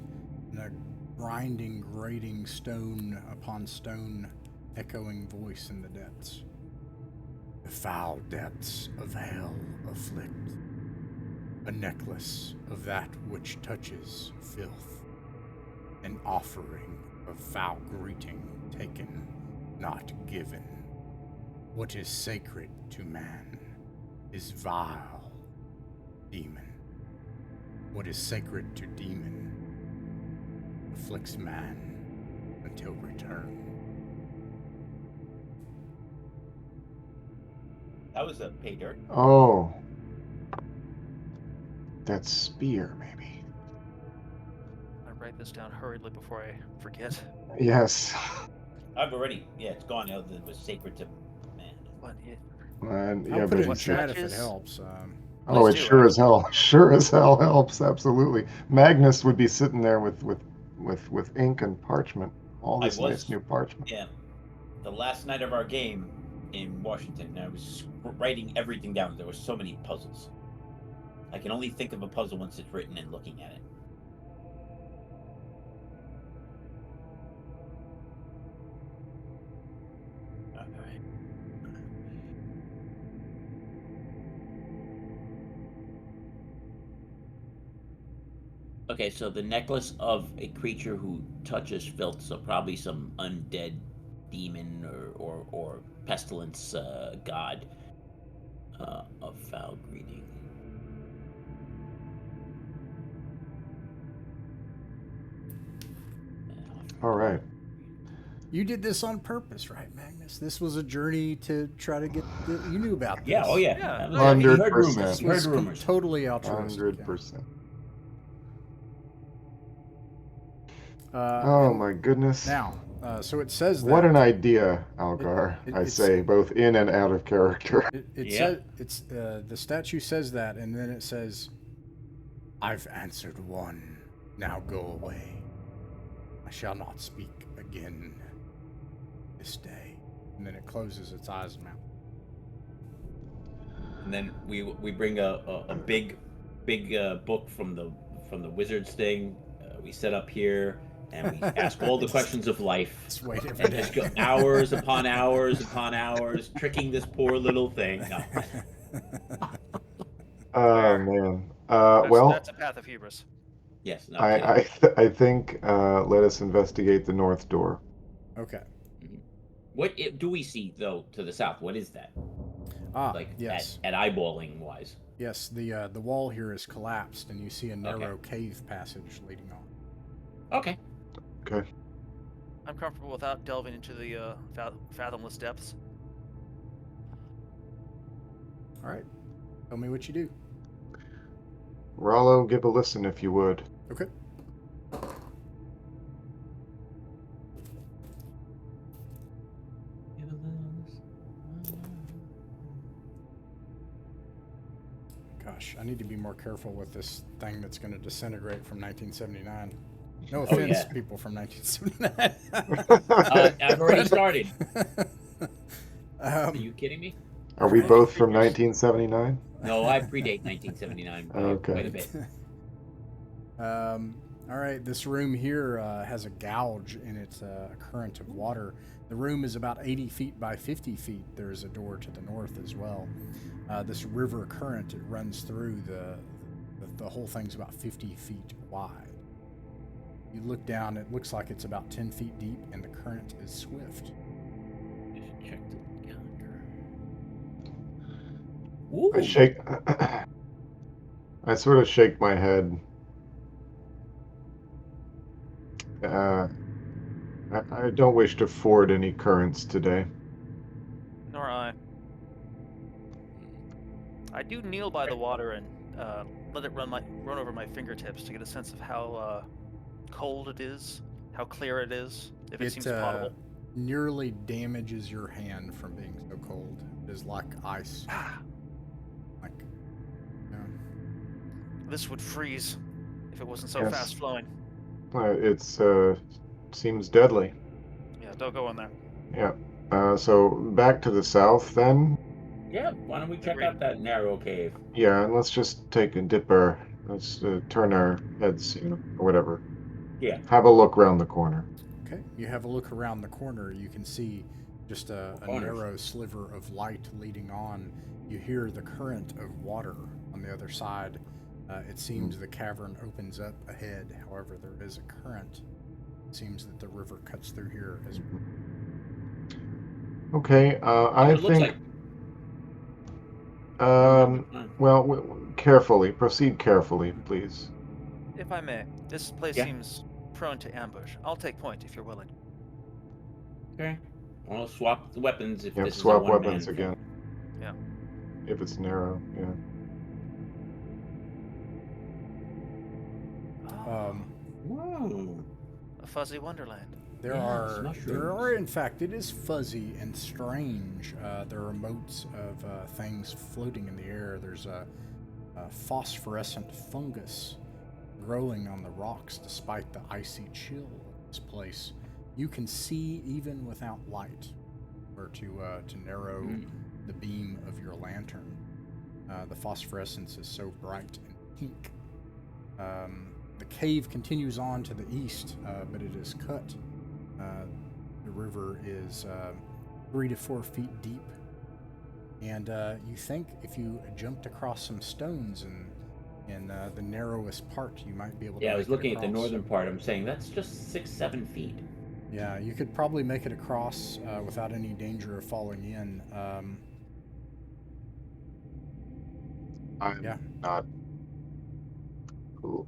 in a grinding, grating stone upon stone, echoing voice in the depths. The foul depths of hell afflict. A necklace of that which touches filth. An offering of foul greeting taken, not given. What is sacred to man is vile, demon. What is sacred to demon afflicts man until return. That was a pay dirt. Oh. That's spear, maybe. I write this down hurriedly before I forget. Yes. I've already. Yeah, it's gone. Now that it was sacred to man. What it, And, I'll yeah, put but it in it's, chat if it touches- helps. oh, Please it do, sure as hell, sure as hell helps. Absolutely. Magnus would be sitting there with ink and parchment. All I this was- nice new parchment. Yeah. The last night of our game in Washington, I was writing everything down. There were so many puzzles. I can only think of a puzzle once it's written and looking at it. Alright. Okay, so the necklace of a creature who touches filth, so probably some undead demon or pestilence god of foul greeting. All right. You did this on purpose, right, Magnus? This was a journey to try to get. You knew about this. Yeah, oh yeah. Yeah, That was- no, yeah, you heard 100%. rumors. This You heard was rumors. totally altruistic. 100%. Yeah. Oh And my goodness. now, so it says that. What an idea, Algar. I it's- say, both in and out of character. It Yeah. says it's the statue says that, and then it says, "I've answered one. Now go away. I shall not speak again this day." And then it closes its eyes and mouth. And then we bring a big book from the Wizards thing. We set up here and we ask all the questions of life. Just wait every And day. just go hours upon hours upon hours tricking this poor little thing. No. Oh man. that's a path of hubris. Yes, no kidding. I think let us investigate the north door. Okay. What do we see though to the south? What is that? Ah, yes. At eyeballing wise. Yes, the wall here is collapsed, and you see a narrow cave passage leading on. Okay. Okay. I'm comfortable without delving into the fathomless depths. All right. Tell me what you do. Rollo, give a listen if you would. Okay. Gosh, I need to be more careful with this thing that's going to disintegrate from 1979. No offense, yeah. people from 1979. I've already started. Are um, you kidding me? Are we both from 1979? No, I predate 1979 by Okay. quite a bit. All right, this room here has a gouge in its current of water. The room is about 80 feet by 50 feet. There's a door to the north as well. This river current, it runs through the whole thing's about 50 feet wide. You look down, it looks like it's about 10 feet deep, and the current is swift. I should check the calendar. Ooh. I shake. I sort of shake my head. I don't wish to ford any currents today. Nor I. I do kneel by the water and let it run over my fingertips to get a sense of how cold it is, how clear it is, if it seems potable. Nearly damages your hand from being so cold. It is like ice. Like, This would freeze if it wasn't so Yes. fast flowing. It's seems deadly. Yeah, don't go in there. Yeah. So back to the south then. Yeah, why don't we check Agreed. out that narrow cave? Yeah, and let's just take a dipper. Let's turn our heads, or whatever. Yeah. Have a look around the corner. okay, you have a look around the corner. You can see just a Corners. narrow sliver of light leading on. You hear the current of water on the other side. It seems the cavern opens up ahead. However, there is a current. It seems that the river cuts through here as well. Okay, I It looks think. like. Well, carefully. Proceed carefully, please. If I may, this place Yeah. seems prone to ambush. I'll take point if you're willing. Okay. I'll swap the weapons if Yeah, this swap is a one-man weapons thing. again. Yeah. If it's narrow, yeah. Whoa. A fuzzy wonderland. There Yes, are, mushrooms. in fact, it is fuzzy and strange. There are motes of things floating in the air. There's a phosphorescent fungus growing on the rocks despite the icy chill of this place. You can see even without light, or to narrow the beam of your lantern. The phosphorescence is so bright and pink. The cave continues on to the east, but it is cut. The river is 3 to 4 feet deep, and you think if you jumped across some stones in the narrowest part, you might be able to. Yeah, I was make it looking at the across. northern part. I'm saying that's just 6-7 feet. Yeah, you could probably make it across without any danger of falling in. I'm Yeah. not.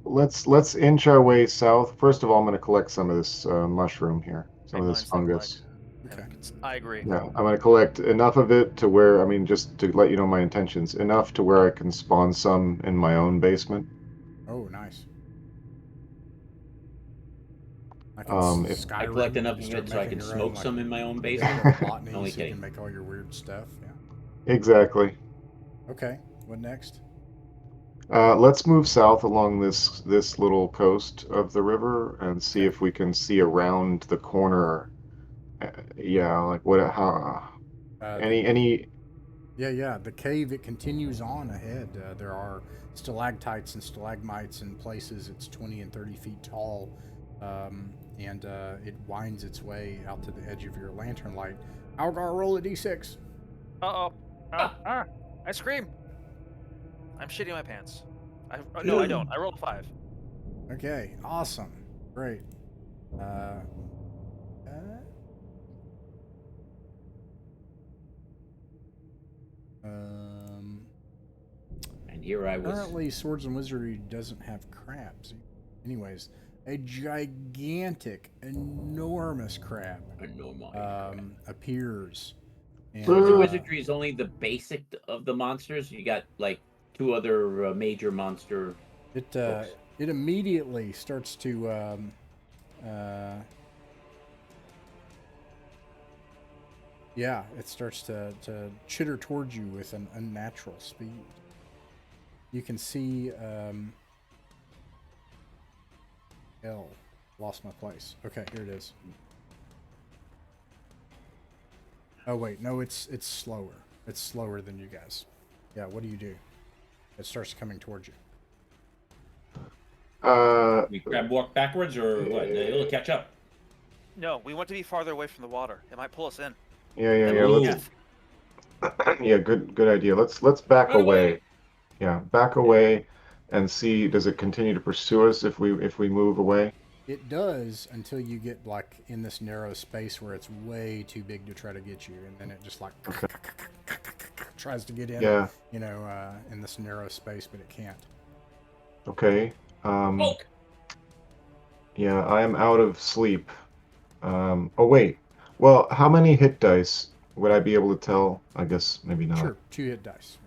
Let's inch our way south. First of all, I'm going to collect some of this mushroom here, some Great of this minds think fungus. alike. Okay. I agree. Yeah, I'm going to collect enough of it to where, I mean, just to let you know my intentions, enough to where I can spawn some in my own basement. Oh, nice. Like If Skyrim, I collect you enough of start it so I making can your smoke own, like, some in my own bit basement. of botany, Only so you kidding. can make all your weird stuff. Yeah. exactly. Okay. What next? Let's move south along this little coast of the river and see Okay. if we can see around the corner. Yeah, like what? How? Any? Yeah. The cave, it continues on ahead. There are stalactites and stalagmites in places. It's 20 and 30 feet tall, and it winds its way out to the edge of your lantern light. Algar, roll a d6. Uh-oh. I scream. I'm shitting my pants. No, I don't. I rolled a 5. Okay, awesome. Great. And here I was. Currently, Swords and Wizardry doesn't have crabs. Anyways, a gigantic, enormous crab appears. And, Swords and Wizardry is only the basic of the monsters. You got like 2 other major monster. It immediately starts to it starts to chitter towards you with an unnatural speed. You can see lost my place. Okay, here it is. Oh wait, no, it's slower. It's slower than you guys. Yeah, what do? It starts coming towards you. We grab walk backwards or what? It'll catch up. No, we want to be farther away from the water. It might pull us in. Yeah. Ooh. Let's. Yeah, good idea. Let's back away. Yeah, back away, and see. Does it continue to pursue us if we move away? It does until you get like in this narrow space where it's way too big to try to get you, and then it just like Okay. tries to get in, Yeah. in this narrow space, but it can't. Okay. Poke! Yeah, I am out of sleep. Oh wait. Well, how many hit dice would I be able to tell? I guess maybe not. Sure, 2 hit dice.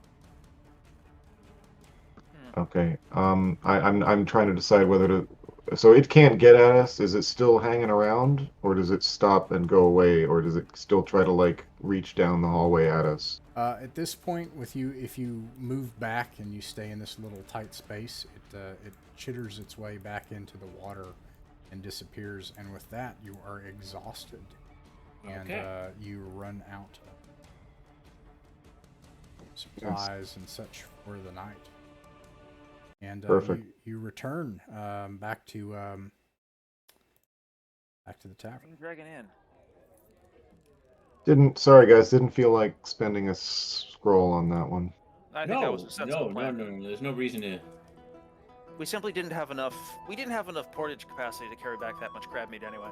Okay. I'm trying to decide whether to. So it can't get at us. Is it still hanging around, or does it stop and go away, or does it still try to like reach down the hallway at us? At this point, with you, if you move back and you stay in this little tight space, it chitters its way back into the water and disappears. And with that, you are exhausted, and you run out of supplies and such for the night. And Perfect. you return back to the tavern. Bring Dragon in. Sorry guys, didn't feel like spending a scroll on that one. I think that was a sensible plan. No. There's no reason to. We simply didn't have enough. We didn't have enough portage capacity to carry back that much crab meat anyway.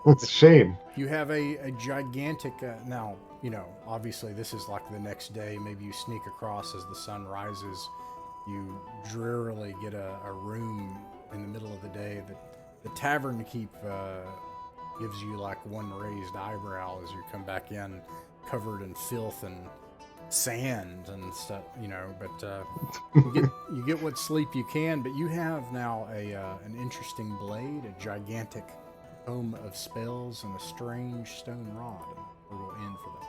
It's a shame. You have a gigantic. Now, obviously this is like the next day. Maybe you sneak across as the sun rises. You drearily get a room in the middle of the day. The tavern keep gives you like one raised eyebrow as you come back in, covered in filth and sand and stuff, But you get what sleep you can. But you have now an interesting blade, a gigantic tome of spells, and a strange stone rod. And we'll end for the